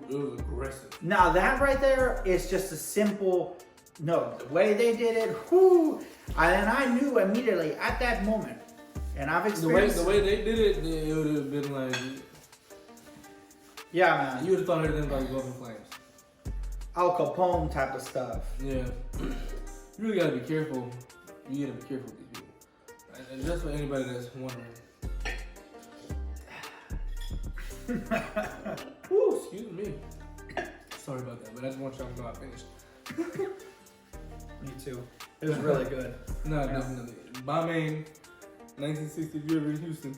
was aggressive. Now that right there is just a simple, no, the way they did it, whoo. And I knew immediately at that moment, and I've experienced the way they did it, it would have been like, yeah, man. You would have thought everything about going in flames. Al Capone type of stuff. Yeah. You really gotta be careful. You gotta be careful with these people. And just for anybody that's wondering. Woo, excuse me. Sorry about that, but I just want y'all to know I finished. Me too. It was really good. No, definitely. Balmain, 1960 River in Houston.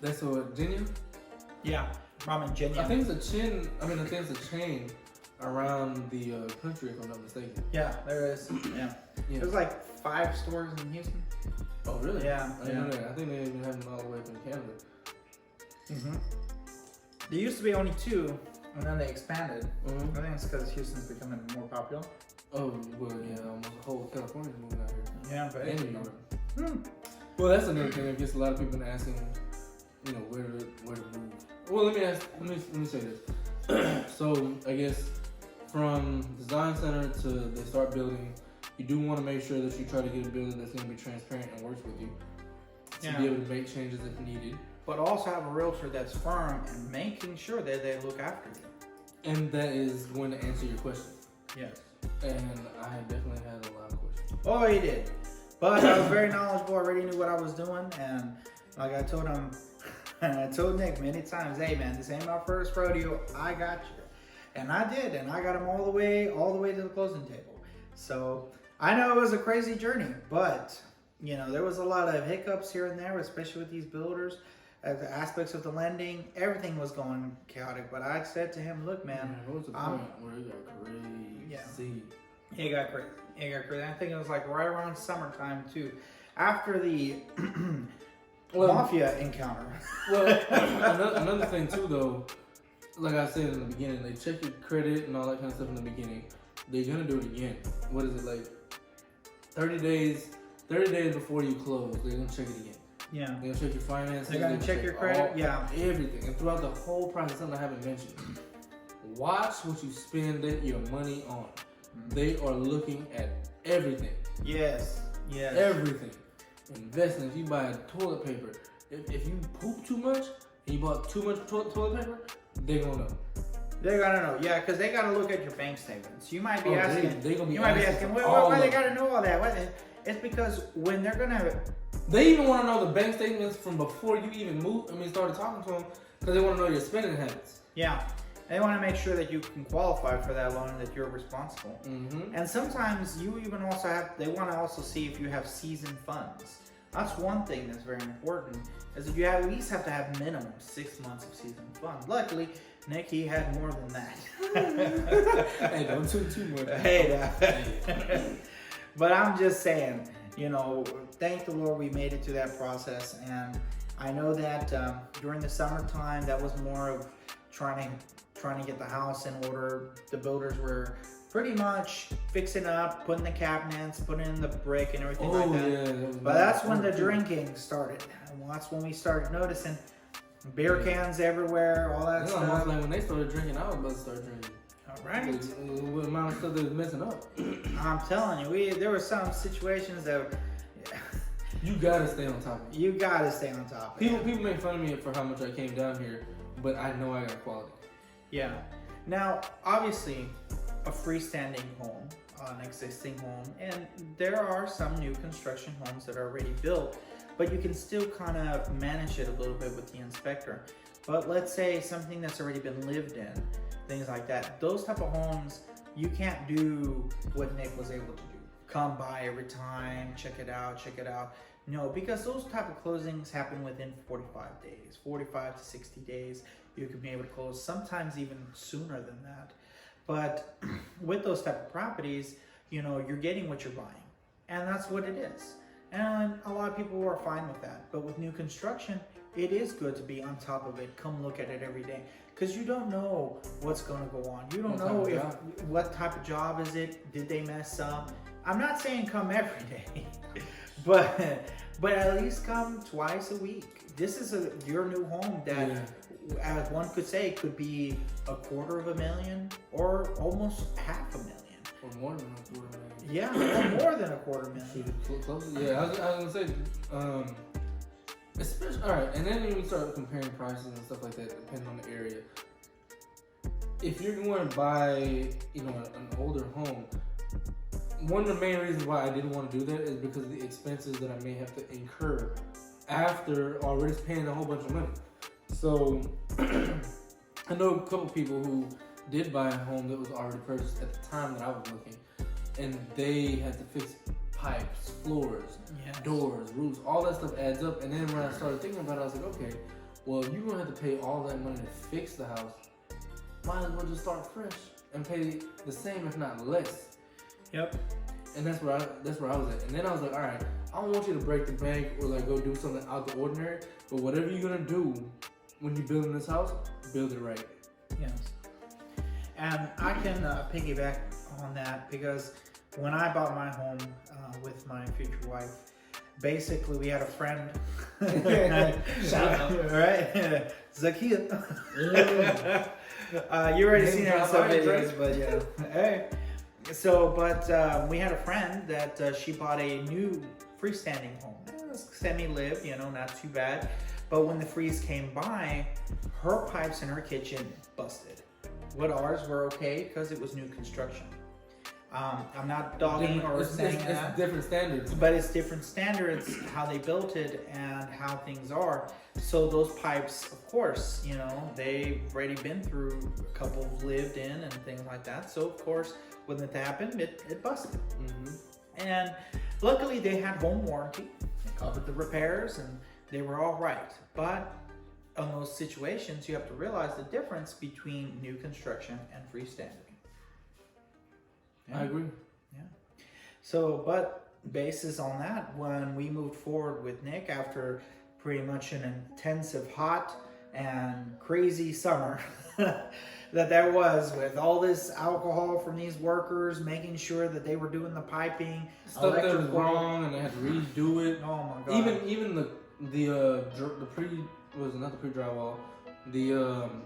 That's what, JINYA? Yeah, ramen JINYA. I think it's a chain around the country, if I'm not mistaken. Yeah, there is. Yeah. There's like 5 stores in Houston. Oh, really? Yeah. I didn't know that. I think they even have them all the way up in Canada. There used to be only 2, and then they expanded. I think it's because Houston's becoming more popular. Oh, well, yeah, almost the whole California's moving out here. Yeah, but and New York. Well, that's another thing. I guess a lot of people are asking, you know, where to move. Well, let me say this. So, I guess from design center to they start building, you do want to make sure that you try to get a builder that's going to be transparent and works with you to be able to make changes if needed. But also have a realtor that's firm and making sure that they look after you. And that is going to answer your question. Yes. And I definitely had a lot of questions. Oh, he did. But I was very knowledgeable, already knew what I was doing. And like I told him, and I told Nick many times, hey man, this ain't my first rodeo. I got you. And I did. And I got him all the way to the closing table. So I know it was a crazy journey, but you know, there was a lot of hiccups here and there, especially with these builders. The aspects of the lending, everything was going chaotic. But I said to him, look, man, there was a point where it got crazy. Yeah. It got crazy. I think it was like right around summertime, too. After the mafia encounter. Well, another thing, too, though, like I said in the beginning, they check your credit and all that kind of stuff in the beginning. They're going to do it again. What is it, like 30 days before you close, they're going to check it again. Yeah. They're going to check your finances. They're going to check your credit. Everything. And throughout the whole process, something I haven't mentioned. Watch what you spend your money on. They are looking at everything. Yes. Everything. Investing. If you buy toilet paper, if you poop too much and you bought too much toilet paper, they're going to know. They're going to know. Yeah, because they got to look at your bank statements. You might be asking. They're going to be asking, why they got to know all that? It's because when they're going to... They even want to know the bank statements from before you even started talking to them, because they want to know your spending habits. Yeah. They want to make sure that you can qualify for that loan and that you're responsible. And sometimes you even also they want to also see if you have seasoned funds. That's one thing that's very important, is that you at least have to have minimum 6 months of seasoned funds. Luckily, Nick, he had more than that. Hey, don't do too much. Hey, but I'm just saying, you know, thank the Lord we made it to that process. And I know that during the summertime, that was more of trying to get the house in order. The builders were pretty much fixing up, putting the cabinets, putting in the brick and everything like that. Yeah, but that's when the drinking started. And that's when we started noticing beer cans everywhere, all that stuff. Almost like when they started drinking, I was about to start drinking. All right. What amount of stuff they was messing up. I'm telling you, there were some situations that... You gotta stay on top of it. You gotta stay on top of it. People make fun of me for how much I came down here, but I know I got quality. Yeah. Now, obviously, a freestanding home, an existing home, and there are some new construction homes that are already built, but you can still kind of manage it a little bit with the inspector. But let's say something that's already been lived in, things like that. Those type of homes, you can't do what Nick was able to do. Come by every time, check it out. No, because those type of closings happen within 45 days, 45 to 60 days. You can be able to close sometimes even sooner than that. But with those type of properties, you know, you're getting what you're buying. And that's what it is. And a lot of people are fine with that. But with new construction, it is good to be on top of it. Come look at it every day, because you don't know what's going to go on. You don't know what type of job is it. Did they mess up? I'm not saying come every day, but at least come twice a week. This is your new home that, as one could say, could be $250,000 or almost $500,000. Or more than $250,000. Yeah, or more than $250,000. Yeah, I was gonna say, especially, all right, and then when you start comparing prices and stuff like that, depending on the area. If you're going to buy, an older home, one of the main reasons why I didn't want to do that is because of the expenses that I may have to incur after already paying a whole bunch of money. So I know a couple people who did buy a home that was already purchased at the time that I was looking, and they had to fix pipes, floors, doors, roofs, all that stuff adds up. And then when I started thinking about it, I was like, okay, well, if you're gonna have to pay all that money to fix the house, might as well just start fresh and pay the same, if not less. Yep. And that's where I was at. And then I was like, all right, I don't want you to break the bank or like go do something out the ordinary, but whatever you're gonna do when you're building this house, build it right. Yes. And I can piggyback on that, because when I bought my home with my future wife, basically we had a friend. Shout out. Right? Zakia. You already seen her in some videos, but yeah. Hey. So, but we had a friend that she bought a new freestanding home. Semi-live, not too bad. But when the freeze came by, her pipes in her kitchen busted. What ours were okay because it was new construction. I'm not dogging or saying that. It's different standards. But it's different standards, how they built it and how things are. So those pipes, of course, they've already been through, a couple lived in and things like that. So of course, when it happened, it busted. Mm-hmm. And luckily they had home warranty. They covered the repairs and they were all right. But on those situations, you have to realize the difference between new construction and freestanding. Yeah. I agree. Yeah. So, but basis on that, when we moved forward with Nick after pretty much an intensive, hot and crazy summer that there was, with all this alcohol from these workers, making sure that they were doing the piping, stuff that was wrong, and they had to redo it. Oh my god! Even the pre-drywall, the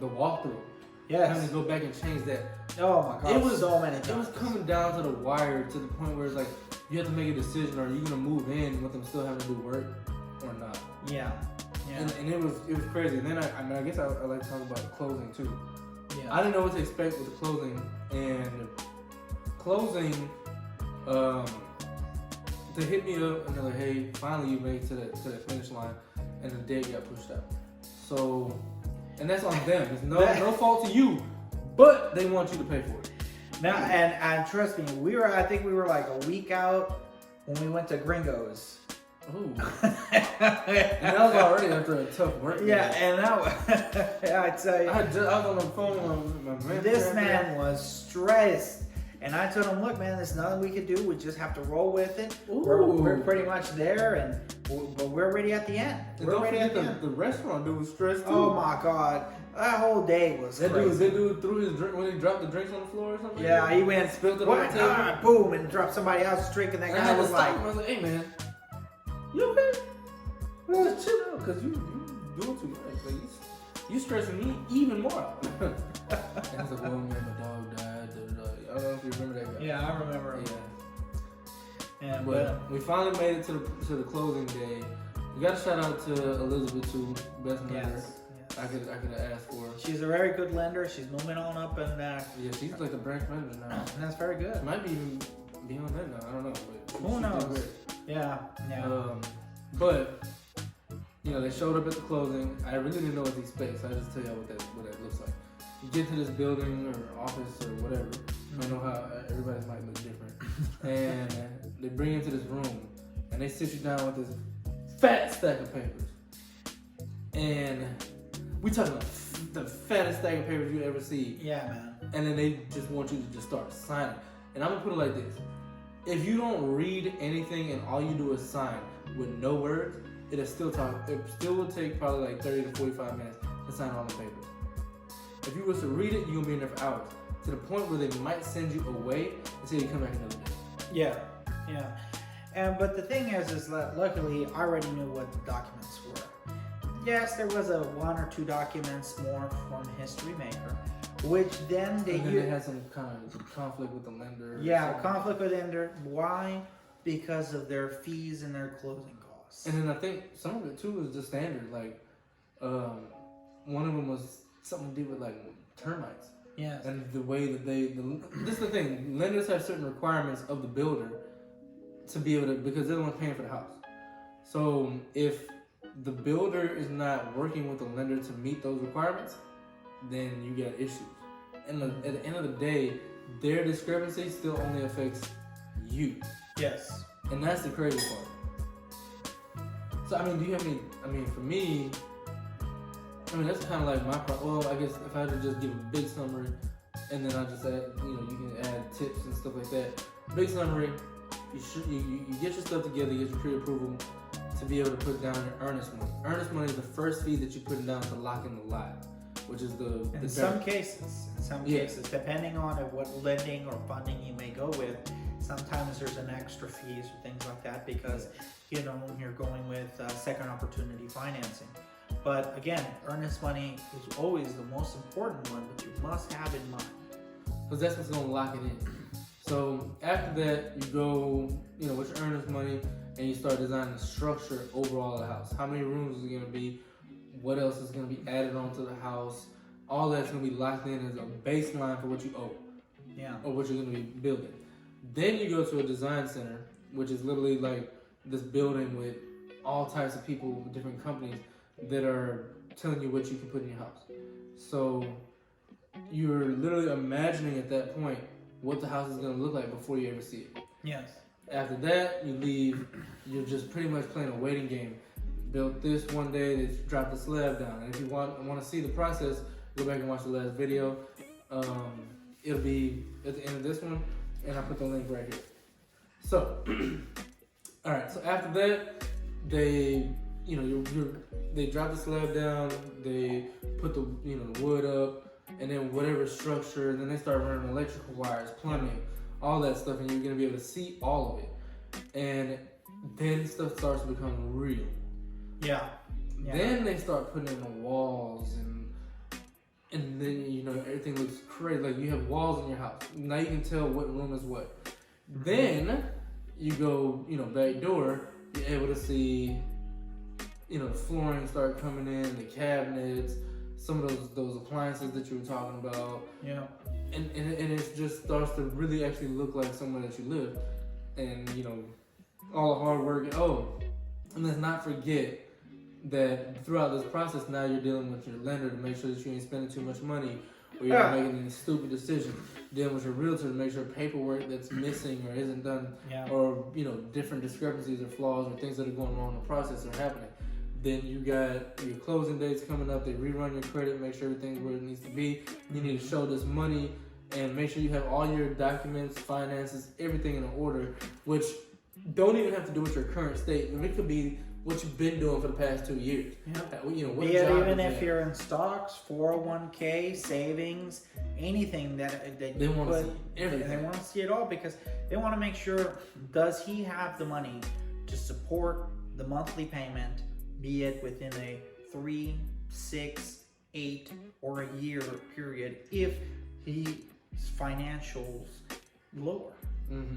walkthrough. Yes. Having to go back and change that. Oh my god! It was so many times. It was coming down to the wire, to the point where it's like you have to make a decision: are you gonna move in with them still having to do work or not? Yeah. Yeah. And it was crazy. And then I guess I like to talk about the closing too. Yeah. I didn't know what to expect with the closing, and closing, they hit me up and they're like, "Hey, finally you made it to the finish line," and the date got pushed out. So, and that's on them. It's no fault to you, but they want you to pay for it. Now, and trust me, I think we were like a week out when we went to Gringo's. Ooh. And that was already after a tough work day. Yeah, and that was, I tell you, I was on the phone with my man. This man was stressed. And I told him, look, man, there's nothing we could do. We just have to roll with it. We're pretty much there, but we're already at the end. And we're already at the end. The restaurant dude was stressed too. Oh my god, that whole day was crazy. That dude threw his drink when he dropped the drinks on the floor or something. Yeah, he went, spilled it on the table. Boom, and dropped somebody else's drink, and that guy was like, I was like, hey man, you okay? Just chill out, cause you doing too much. Like you stressing me even more out. And I was like, well, man, my dog died. I don't know if you remember that guy. Yeah, I remember him. Yeah. But we finally made it to the closing day. We got a shout out to Elizabeth too, best lender. Yes. I could have asked for. She's a very good lender. She's moving on up, and yeah, she's like the branch manager now. That's very good. She might be even beyond that now. I don't know. But who knows? Yeah. But they showed up at the closing. I really didn't know what to expect, so I just tell y'all what that looks like. You get to this building or office or whatever. I know how everybody's might look different. And they bring you into this room and they sit you down with this fat stack of papers. And we talking about the fattest stack of papers you ever see. Yeah, man. And then they just want you to just start signing. And I'm gonna put it like this. If you don't read anything and all you do is sign with no words, it still will take probably like 30 to 45 minutes to sign all the papers. If you was to read it, you're gonna be in there for hours, to the point where they might send you away until you come back another day. Yeah, yeah. But the thing is that luckily I already knew what the documents were. Yes, there was 1 or 2 documents more from History Maker, which then they had some kind of conflict with the lender. Yeah, conflict with the lender. Why? Because of their fees and their closing costs. And then I think some of it too was just standard. Like, one of them was something to do with like termites. Yes. And the way that this is the thing. Lenders have certain requirements of the builder to be able to, because they're the ones paying for the house. So if the builder is not working with the lender to meet those requirements, then you get issues. And at the end of the day, their discrepancy still only affects you. Yes. And that's the crazy part. So, I mean, do you have any, for me, that's kind of like my problem. Well, I guess if I had to just give a big summary, and then I just add, you can add tips and stuff like that. Big summary, you get your stuff together, get your pre-approval to be able to put down your earnest money. Earnest money is the first fee that you put down to lock in the lot, which is in some cases, depending on what lending or funding you may go with, sometimes there's an extra fees or things like that because, you're going with second opportunity financing. But again, earnest money is always the most important one, but you must have in mind. Because that's what's going to lock it in. So after that, you go, with your earnest money, and you start designing the structure overall of the house. How many rooms is it going to be? What else is going to be added onto the house? All that's going to be locked in as a baseline for what you owe. Yeah. Or what you're going to be building. Then you go to a design center, which is literally like this building with all types of people with different companies that are telling you what you can put in your house. So you're literally imagining at that point what the house is going to look like before you ever see it. Yes. After that, you leave, you're just pretty much playing a waiting game. Built this one day, they dropped the slab down. And if you want to see the process, go back and watch the last video. It'll be at the end of this one, and I'll put the link right here. So, all right, so after that, they drop the slab down, they put the the wood up, and then whatever structure, and then they start running electrical wires, plumbing, all that stuff, and you're gonna be able to see all of it. And then stuff starts to become real. Yeah. Then they start putting in the walls, and then everything looks crazy. Like you have walls in your house. Now you can tell what room is what. Then you go, back door, you're able to see the flooring start coming in, the cabinets, some of those appliances that you were talking about. Yeah. And it just starts to really actually look like somewhere that you live. And, all the hard work. And let's not forget that throughout this process, now you're dealing with your lender to make sure that you ain't spending too much money or you're not making any stupid decisions. Dealing with your realtor to make sure paperwork that's missing or isn't done or, different discrepancies or flaws or things that are going wrong in the process are happening. Then you got your closing dates coming up. They rerun your credit, make sure everything's where it needs to be. You need to show this money and make sure you have all your documents, finances, everything in order, which don't even have to do with your current state. It could be what you've been doing for the past 2 years. What be it even if you're in stocks, 401k, savings, anything that they want to see everything. They want to see it all because they want to make sure, does he have the money to support the monthly payment, be it within a 3, 6, 8, or a year period if his financials lower. Mm-hmm.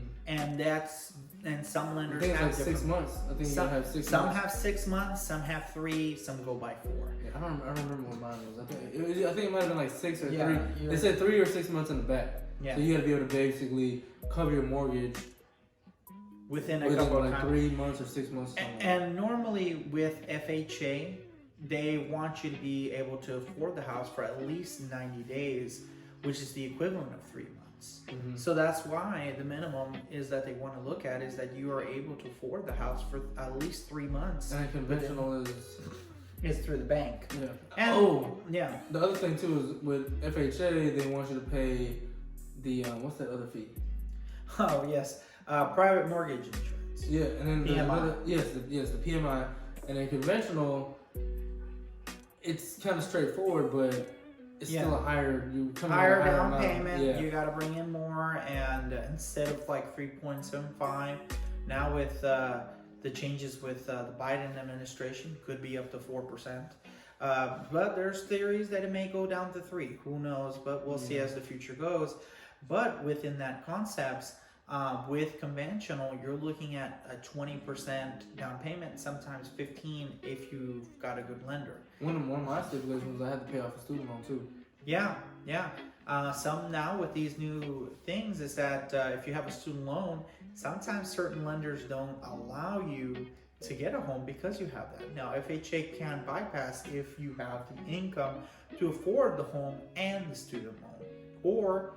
And some lenders have like 6 months. I think some, you have 6 months. Some have 6 months, some have 3, some go by 4. Yeah, I don't remember what mine was. I think it might have been like 6 or 3. Yeah. They said 3 or 6 months in the back. Yeah. So you got to be able to basically cover your mortgage within a couple of like 3 months or 6 months. And normally with FHA, they want you to be able to afford the house for at least 90 days, which is the equivalent of 3 months. Mm-hmm. So that's why the minimum is that they want to look at is that you are able to afford the house for at least 3 months. And conventional is through the bank. Yeah. And the other thing too is with FHA, they want you to pay the what's that other fee? Oh yes, private mortgage insurance. Yeah, and then PMI. the PMI, And then conventional, it's kind of straightforward, but it's still a higher down payment. Yeah. You got to bring in more, and instead of like 3.75, now with the changes with the Biden administration, could be up to 4%. But there's theories that it may go down to 3. Who knows? But we'll see as the future goes. But within that concepts, with conventional, you're looking at a 20% down payment, sometimes 15 if you've got a good lender. One of my stipulations was I had to pay off a student loan too. Yeah. Some now with these new things is that if you have a student loan, sometimes certain lenders don't allow you to get a home because you have that. Now, FHA can bypass if you have the income to afford the home and the student loan. Or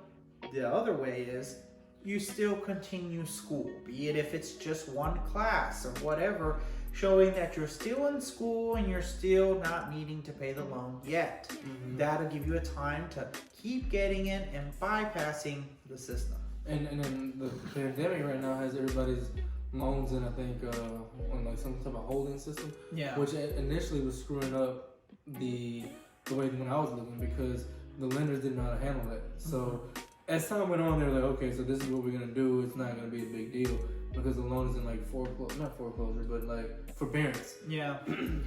the other way is you still continue school, be it if it's just one class or whatever, showing that you're still in school and you're still not needing to pay the loan yet. That'll give you a time to keep getting in and bypassing the system. And then the pandemic right now has everybody's loans in, I think, on like some type of holding system. Yeah. Which initially was screwing up the way when I was living, because the lenders didn't know how to handle that. So as time went on, they were like, okay, so this is what we're gonna do. It's not gonna be a big deal because the loan is in like not foreclosure, but like forbearance. Yeah.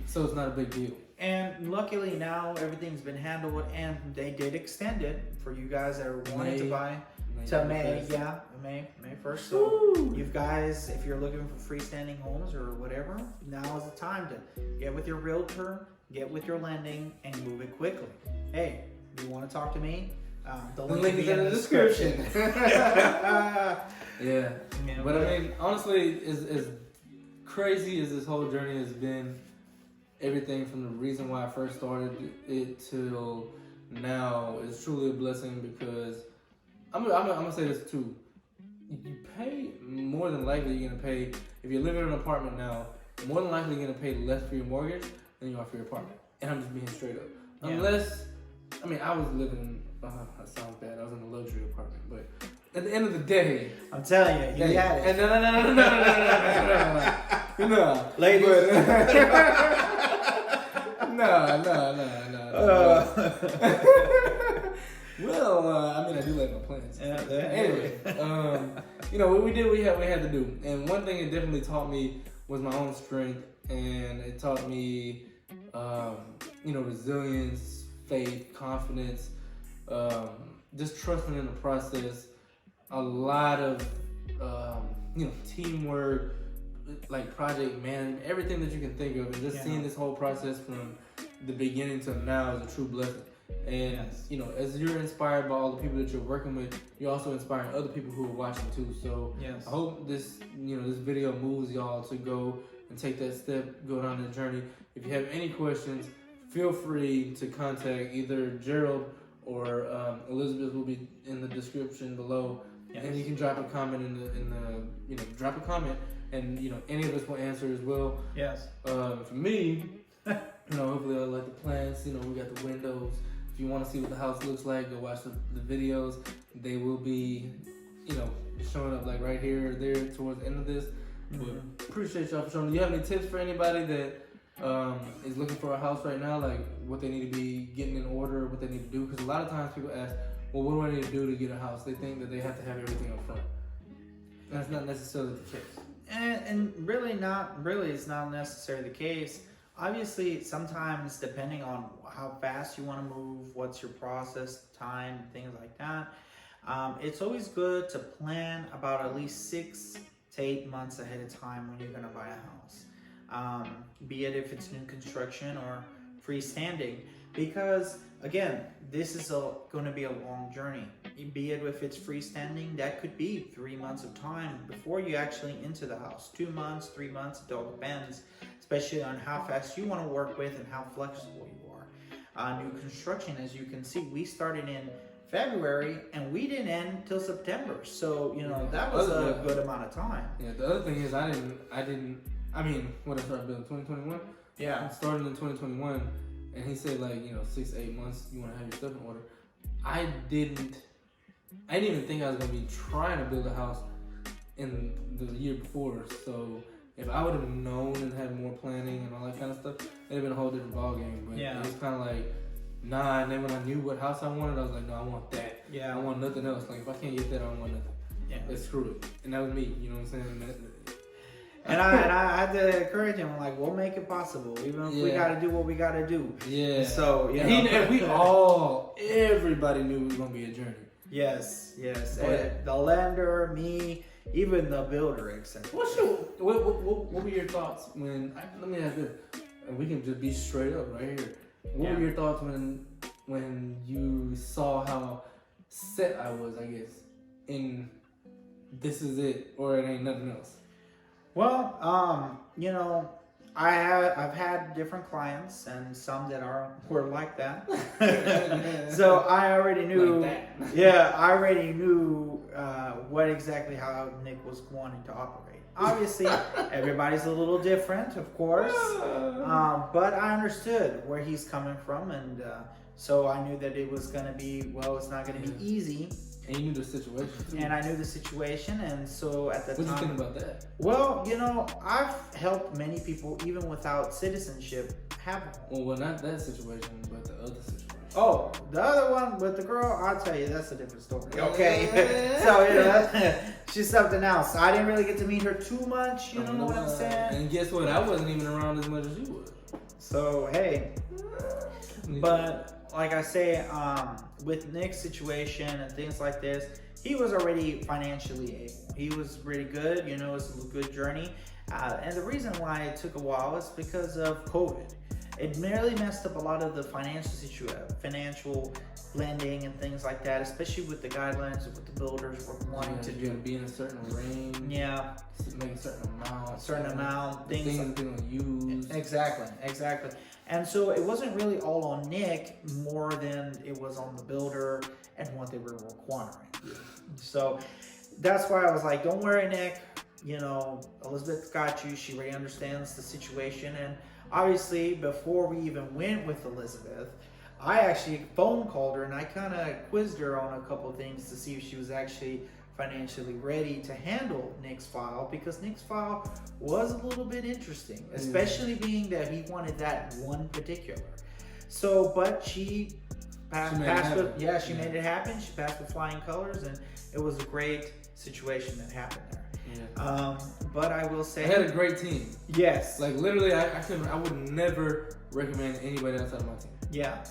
So it's not a big deal. And luckily now everything's been handled, and they did extend it for you guys that are wanting to buy to May. Yeah, May 1st. So you guys, if you're looking for freestanding homes or whatever, now is the time to get with your realtor, get with your lending, and move it quickly. Hey, you want to talk to me? The link is in the description. Yeah. But I mean, honestly, as crazy as this whole journey has been, everything from the reason why I first started it till now is truly a blessing, because I'm gonna say this too. You pay, more than likely you're gonna pay, if you're living in an apartment now, more than likely you're gonna pay less for your mortgage than you are for your apartment. And I'm just being straight up. Unless, I mean, I was living, that sounds bad, I was in a luxury apartment, but at the end of the day, I'm telling you, you had it. No. Ladies. No. Well, I mean, I do like my plans. Anyway, what we did, we had to do. And one thing it definitely taught me was my own strength, and it taught me, resilience, faith, confidence, just trusting in the process, a lot of, teamwork, like project management, everything that you can think of, and just seeing this whole process from the beginning to now is a true blessing. And as you're inspired by all the people that you're working with, you're also inspiring other people who are watching too. So I hope this video moves y'all to go and take that step, go down the journey. If you have any questions, feel free to contact either Gerald or Elizabeth will be in the description below, and you can drop a comment drop a comment, and any of us will answer as well. Yes. For me, hopefully I like the plants. We got the windows. If you want to see what the house looks like, go watch the videos. They will be, showing up like right here or there towards the end of this. But appreciate y'all for showing. Do you have any tips for anybody that is looking for a house right now, like what they need to be getting in order, what they need to do? Because a lot of times people ask, well, what do I need to do to get a house? They think that they have to have everything up front. And that's not necessarily the case. And really, it's not necessarily the case. Obviously, sometimes depending on how fast you want to move, what's your process, time, things like that, it's always good to plan about at least 6 to 8 months ahead of time when you're going to buy a house. Be it if it's new construction or freestanding, because again, this is going to be a long journey. Be it if it's freestanding, that could be 3 months of time before you actually enter the house. 2 months, 3 months, it all depends, especially on how fast you want to work with and how flexible you are. New construction, as you can see, we started in February and we didn't end till September, so that was a good amount of time. Yeah, the other thing is I mean, when I started building 2021, I started in 2021, and he said 6 to 8 months you want to have your stuff in order. I didn't even think I was gonna be trying to build a house in the year before. So if I would have known and had more planning and all that kind of stuff, it'd have been a whole different ballgame. But Yeah. it's kind of like, nah. And then when I knew what house I wanted, I was like, no, I want that. Yeah. I want nothing else. Like if I can't get that, I don't want nothing. Yeah. Let's screw it. And that was me. You know what I'm saying? And I had to encourage him. I'm like, we'll make it possible. Even if we got to do what we got to do. Yeah. So, you know. And we everybody knew it was going to be a journey. Yes. But, the lender, me, even the builder, etc. What were your thoughts when, let me ask this, and we can just be straight up right here. What were your thoughts when you saw how set I was, I guess, in this is it or it ain't nothing else? Well, you know, I've had different clients and some that were like that. So I already knew. Like that. Yeah, I already knew what exactly how Nick was wanting to operate. Obviously, everybody's a little different, of course, but I understood where he's coming from, and so I knew that it was going to be, well, it's not going to be easy. And you knew the situation too. And I knew the situation, and so at the time... What do you think about that? Well, you know, I've helped many people, even without citizenship, have one. Well, not that situation, but the other situation. Oh, the other one with the girl, I'll tell you, that's a different story. Okay. So, yeah, she's something else. I didn't really get to meet her too much, you know what I'm saying? And guess what? I wasn't even around as much as you were. So, hey. But... like I say, with Nick's situation and things like this, he was already financially able. He was really good, you know, it's a good journey. And the reason why it took a while is because of COVID. It merely messed up a lot of the financial lending and things like that, especially with the guidelines of what the builders were wanting to do. Be in a certain range. Yeah. Make a certain amount. Things they're going to use. Exactly. And so it wasn't really all on Nick more than it was on the builder and what they were requiring. So that's why I was like, don't worry, Nick. You know, Elizabeth got you. She really understands the situation. And obviously, before we even went with Elizabeth, I actually phone called her and I kind of quizzed her on a couple of things to see if she was actually financially ready to handle Nick's file, because Nick's file was a little bit interesting, especially being that he wanted that one particular. So, but she passed with, she made it happen. She passed with flying colors, and it was a great situation that happened there. Yeah. But I will say, I had a great team. Yes. Like literally, I would never recommend anybody outside of my team. Yeah.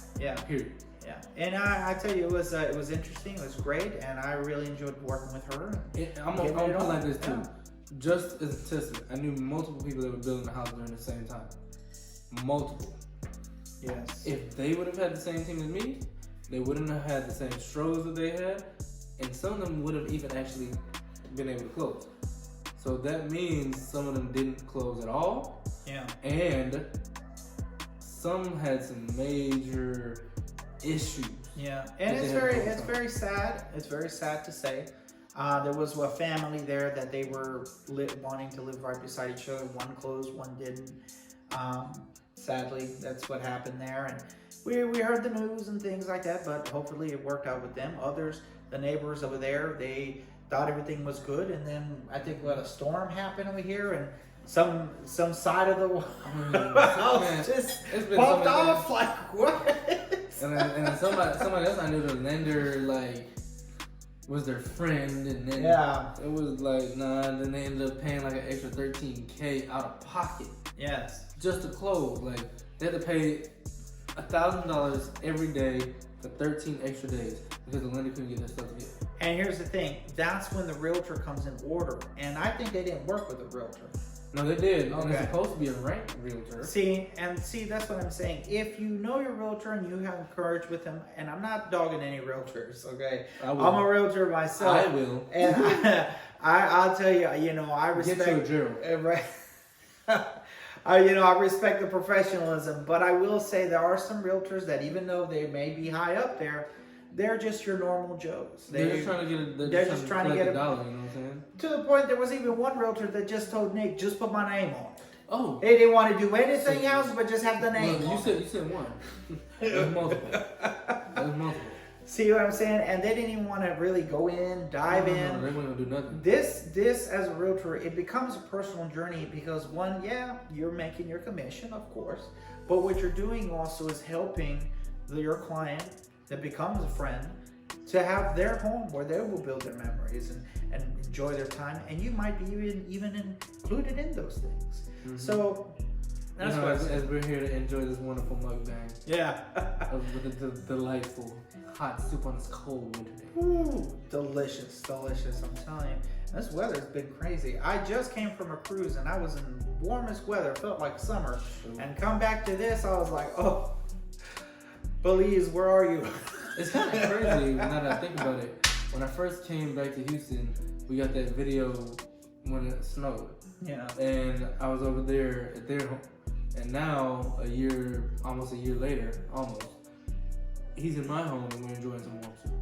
Period. Yeah, and I tell you, it was interesting. It was great, and I really enjoyed working with her. I'm gonna put like this too. Just as a testament, I knew multiple people that were building a house during the same time. Multiple. Yes. If they would have had the same team as me, they wouldn't have had the same struggles that they had, and some of them would have even actually been able to close. So that means some of them didn't close at all. Yeah. And some had some major issues. Yeah, and it's very sad. It's very sad to say. There was a family there that they were wanting to live right beside each other. One closed, one didn't. Sadly, that's what happened there. And we heard the news and things like that, but hopefully it worked out with them. Others, the neighbors over there, they thought everything was good, and then I think a storm happened over here, and some side of the house just popped off. Like what? And then somebody else I knew, the lender, like, was their friend, and then it was like, nah, and then they ended up paying like an extra $13,000 out of pocket. Yes. Just to close. Like, they had to pay $1,000 every day for 13 extra days because the lender couldn't get their stuff together. And here's the thing, that's when the realtor comes in order. And I think they didn't work with the realtor. No, they did. Okay. And it's supposed to be a ranked realtor. See, that's what I'm saying. If you know your realtor and you have courage with him, and I'm not dogging any realtors, okay? I'm a realtor myself. I will. And I'll tell you, you know, I respect. Get you a Gerald. Right. I respect the professionalism, but I will say there are some realtors that, even though they may be high up there, they're just your normal Joes. They're just trying to get a dollar, you know what I'm saying? To the point, there was even one realtor that just told Nick, just put my name on it. Oh. They didn't want to do anything else but just have the name on it. You said one. There's multiple. See what I'm saying? And they didn't even want to really go in, dive in. No, they weren't gonna do nothing. This as a realtor, it becomes a personal journey because one, yeah, you're making your commission, of course, but what you're doing also is helping your client that becomes a friend to have their home where they will build their memories and enjoy their time, and you might be even included in those things. Mm-hmm. So that's what as we're here to enjoy this wonderful mukbang. Yeah. With the delightful hot soup on this cold winter day. Ooh, delicious, delicious. I'm telling you, this weather's been crazy. I just came from a cruise and I was in warmest weather, felt like summer. Sure. And come back to this, I was like, oh, Belize, where are you? It's kind of crazy now that I think about it. When I first came back to Houston, we got that video when it snowed. Yeah. And I was over there at their home. And now, almost a year later, he's in my home and we're enjoying some warm soup.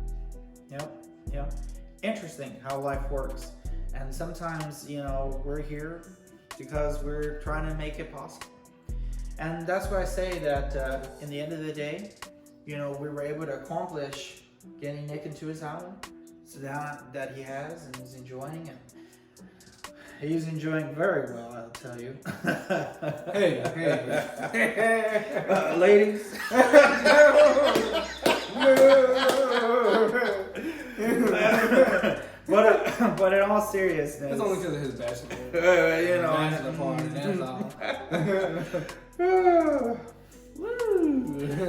Yep. Interesting how life works. And sometimes, we're here because we're trying to make it possible. And that's why I say that in the end of the day, we were able to accomplish getting Nick into his island, so that he has and he's enjoying it. He's enjoying very well, I'll tell you. Hey. Ladies. But in all seriousness, it's only because of his bachelor. Bachelor party, that's all.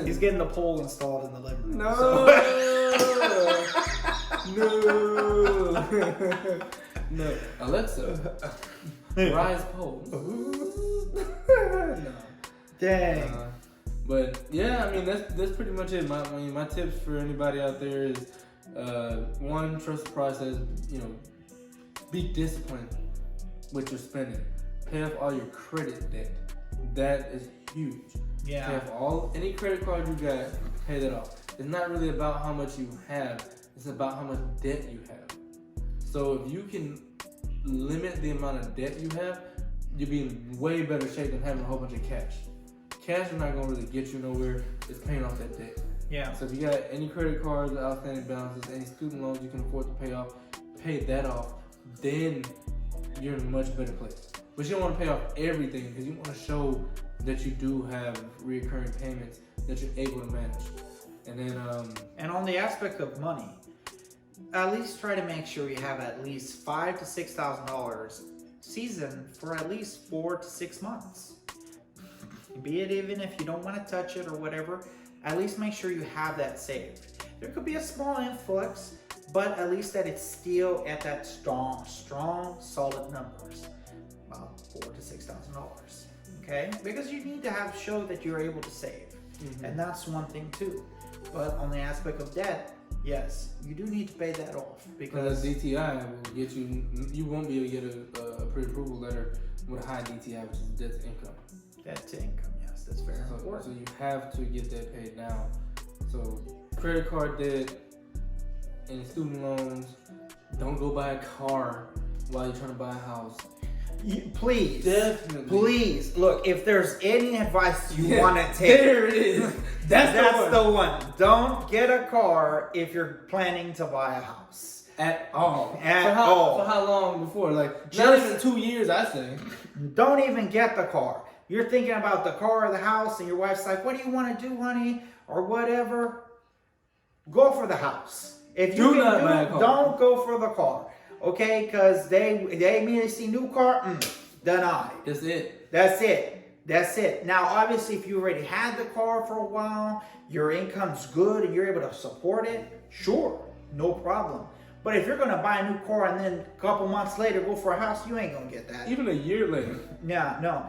He's getting the pole installed in the living room. No. No. Alexa, rise pole. No. Dang. But yeah, I mean that's pretty much it. My tips for anybody out there is one, trust the process. Be disciplined with your spending. Pay off all your credit debt. That is huge. Yeah. Pay off any credit card you got. Pay that off. It's not really about how much you have. It's about how much debt you have. So if you can limit the amount of debt you have, you'll be in way better shape than having a whole bunch of cash. Cash is not gonna really get you nowhere. It's paying off that debt. Yeah. So if you got any credit cards, outstanding balances, any student loans you can afford to pay off, pay that off. Then you're in a much better place. But you don't want to pay off everything because you want to show that you do have recurring payments that you're able to manage. And then and on the aspect of money, at least try to make sure you have at least $5,000 to $6,000 seasoned for at least 4 to 6 months. Be it even if you don't want to touch it or whatever, at least make sure you have that saved. There could be a small influx, but at least that it's still at that strong, solid numbers, about $4,000 to $6,000. Okay, because you need to show that you're able to save, and that's one thing too. But on the aspect of debt, yes, you do need to pay that off because DTI will get you. You won't be able to get a pre-approval letter with a high DTI, which is debt to income. Debt to income, yes, that's very important. So you have to get that paid now. So credit card debt, any student loans. Don't go buy a car while you're trying to buy a house. Please, definitely. Please, look. If there's any advice you want to take, there it is. That's the one. Don't get a car if you're planning to buy a house at all. For how long before? Like not even 2 years, I say. Don't even get the car. You're thinking about the car or the house, and your wife's like, "What do you want to do, honey?" or whatever. Go for the house. If you don't go for the car. Okay, because they immediately see new car, denied. That's it. Now, obviously, if you already had the car for a while, your income's good, and you're able to support it, sure, no problem. But if you're going to buy a new car and then a couple months later go for a house, you ain't going to get that. Even a year later. Yeah, no.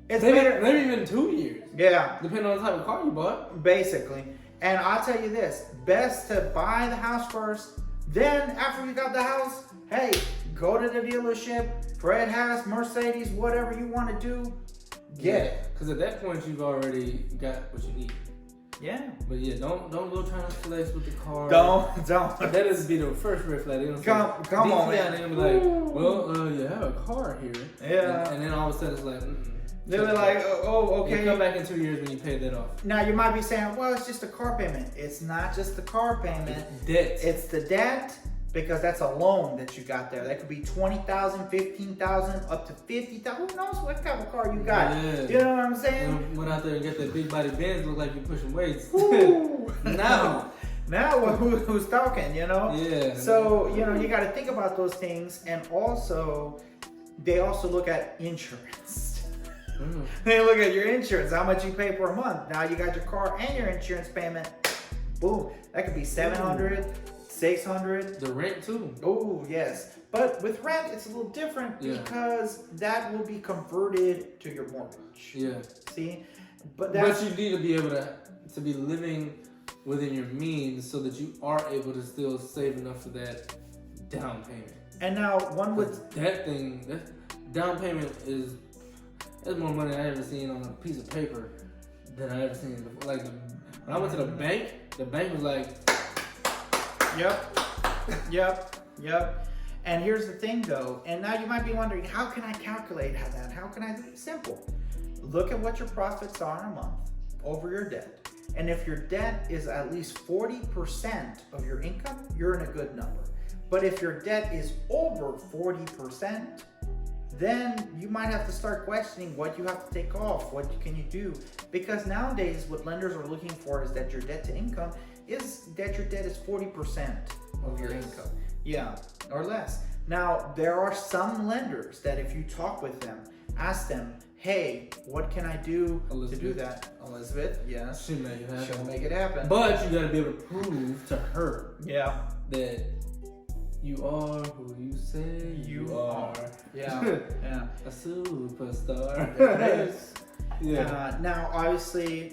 It's maybe even 2 years. Yeah. Depending on the type of car you bought. Basically. And I'll tell you this, best to buy the house first. Then, after you got the house, hey, go to the dealership. Fred has Mercedes, whatever you want to do, get it. Because at that point, you've already got what you need. Yeah. But yeah, don't go trying to flex with the car. Don't. That is be the first red flag. They don't Come on, man. They're gonna be like, well, you have a car here. Yeah. And then all of a sudden it's like, They're like, oh, okay. You come back in 2 years when you pay that off. Now you might be saying, well, it's just a car payment. It's not just the car payment. It's debt. It's the debt, because that's a loan that you got there. That could be $20,000, $15,000, up to $50,000. Who knows what kind of car you got? Yeah. You know what I'm saying? Went out there and get that big body Benz, look like you're pushing weights. Now who's talking? You know? Yeah. So you got to think about those things, and also they also look at insurance. They look at your insurance, how much you pay per month. Now you got your car and your insurance payment. Boom. That could be $700, $600. The rent too. Oh, yes. But with rent, it's a little different because that will be converted to your mortgage. Yeah. See? But you need to be able to be living within your means so that you are able to still save enough for that down payment. And now that down payment is that's more money I ever seen on a piece of paper than I ever seen before. Like when I went to the bank was like, Yep. And here's the thing though, and now you might be wondering, how can I calculate that? How can I do it? Simple. Look at what your profits are in a month over your debt. And if your debt is at least 40% of your income, you're in a good number. But if your debt is over 40%, then you might have to start questioning what you have to take off. What can you do? Because nowadays, what lenders are looking for is that your debt to income is that your debt is 40% of your income. Yeah, or less. Now, there are some lenders that if you talk with them, ask them, hey, what can I do to do that? Elizabeth, yes. She'll make it happen. She'll make it happen. But you gotta be able to prove to her that you are who you say you are. Yeah. A superstar. Yes. Yeah. Now, obviously,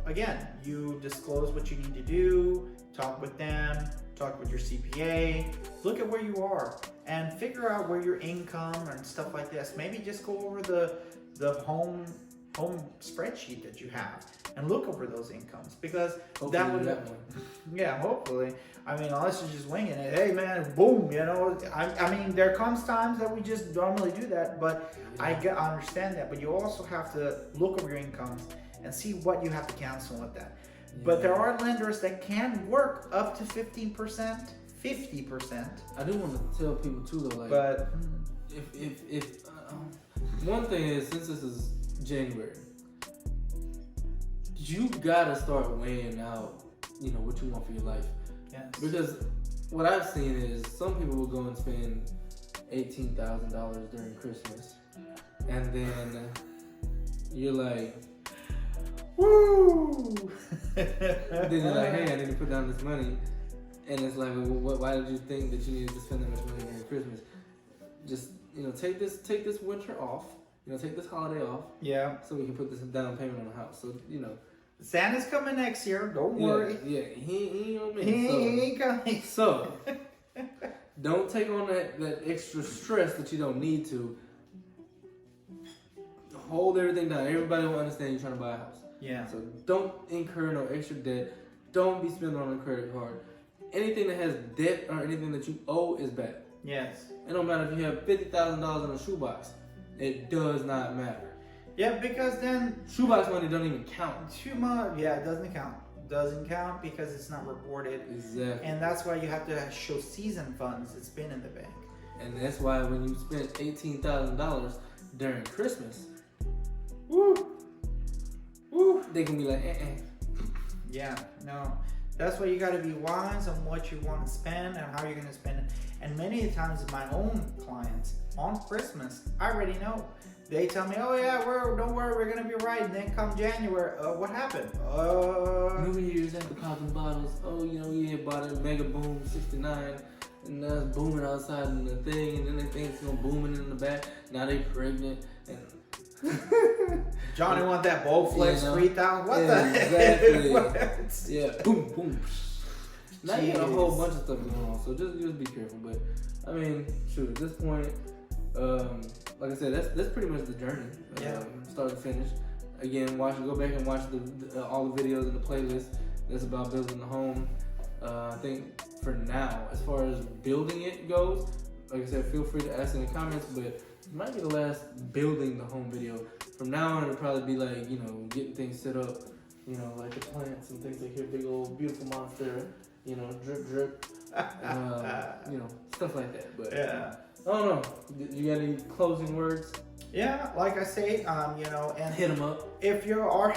again, you disclose what you need to do, talk with them, talk with your CPA, look at where you are, and figure out where your income and stuff like this. Maybe just go over the home spreadsheet that you have and look over those incomes, because hopefully that would hopefully. I mean, unless you're just winging it, hey man, boom, I mean, there comes times that we just normally do that, but I understand that. But you also have to look over your incomes and see what you have to cancel with that. But there are lenders that can work up to 15%, 50%. I do want to tell people too though, like, but if one thing is, since this is January, you gotta start weighing out, what you want for your life. Yes. Because what I've seen is some people will go and spend $18,000 during Christmas, and then you're like, woo! Then you're like, hey, I need to put down this money, and it's like, well, why did you think that you needed to spend that much money during Christmas? Just take this winter off. Take this holiday off. Yeah. So we can put this down payment on the house. So Santa's coming next year. Don't worry. Yeah, he ain't on me. He ain't coming. So don't take on that extra stress that you don't need to. Hold everything down. Everybody will understand you're trying to buy a house. Yeah. So don't incur no extra debt. Don't be spending on a credit card. Anything that has debt or anything that you owe is bad. Yes. It don't matter if you have $50,000 in a shoebox. It does not matter. Yeah, because then shoebox money don't even count. It doesn't count. Doesn't count because it's not reported. Exactly. And that's why you have to show season funds. It's been in the bank. And that's why when you spend $18,000 during Christmas, they can be like, Yeah, no. That's why you got to be wise on what you want to spend and how you're going to spend it. And many times my own clients on Christmas, I already know. They tell me, oh yeah, don't worry, we're going to be right. And then come January, what happened? New Year's after popping bottles. Oh, you bought a Mega Boom 69. And now it's booming outside in the thing. And then they think it's going to booming in the back. Now they pregnant. And Johnny want that Bowflex 3000. What the heck? Exactly. Yeah. Boom, boom. Now you got a whole bunch of stuff going on, so just be careful. But I mean, shoot, at this point, like I said, that's pretty much the journey, start to finish. again, go back and watch all the videos in the playlist that's about building the home. I think for now, as far as building it goes, like I said, feel free to ask in the comments, but it might be the last building the home video. From now on, it'll probably be like, you know, getting things set up, you know, like the plants and things like your big old beautiful monster, you know, drip drip, you know, stuff like that. But yeah, I don't know. You got any closing words? Yeah, like I say, you know, and hit them up. If you are,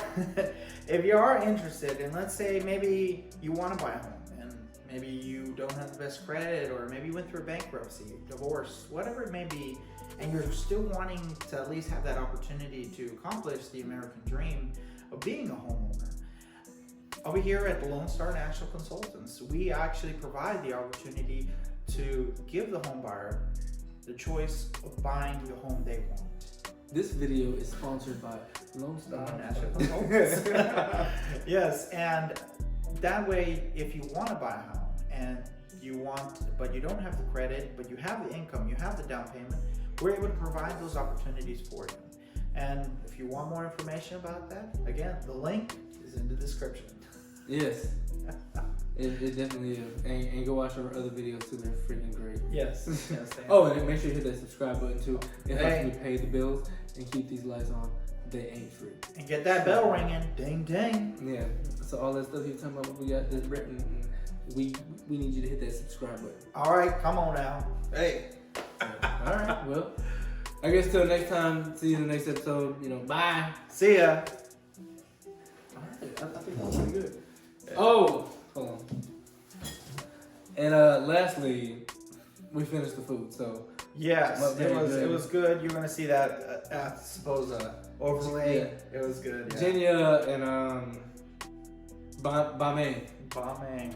if you are interested, and let's say maybe you want to buy a home, and maybe you don't have the best credit, or maybe you went through a bankruptcy, divorce, whatever it may be, and you're still wanting to at least have that opportunity to accomplish the American dream of being a homeowner. Over here at the Lone Star National Consultants, we actually provide the opportunity to give the home buyer the choice of buying the home they want. This video is sponsored by Lone Star National Consultants. Yes, and that way, if you want to buy a home and but you don't have the credit, but you have the income, you have the down payment, we're able to provide those opportunities for you. And if you want more information about that, again, the link is in the description. Yes. It definitely is. And go watch our other videos too. They're freaking great. Yes. Yes. Oh, and make sure you hit that subscribe button too. It helps me pay the bills and keep these lights on. They ain't free. And get that bell ringing. Ding, ding. Yeah. So all that stuff you're talking about, we got this written. We need you to hit that subscribe button. All right, come on now. Hey. All right. Well, I guess till next time. See you in the next episode. You know, bye. See ya. All right. I think that was pretty good. Oh. Hold on. And lastly, we finished the food, so yes, it was good. You're gonna see that I suppose overlay. Yeah. It was good. Yeah. JINYA and Bamang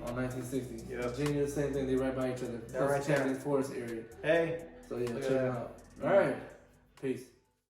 on 1960. Yeah. JINYA, same thing. They right by each other. They're right there in the Forest area. Hey. So yeah, check them out. All right. Peace.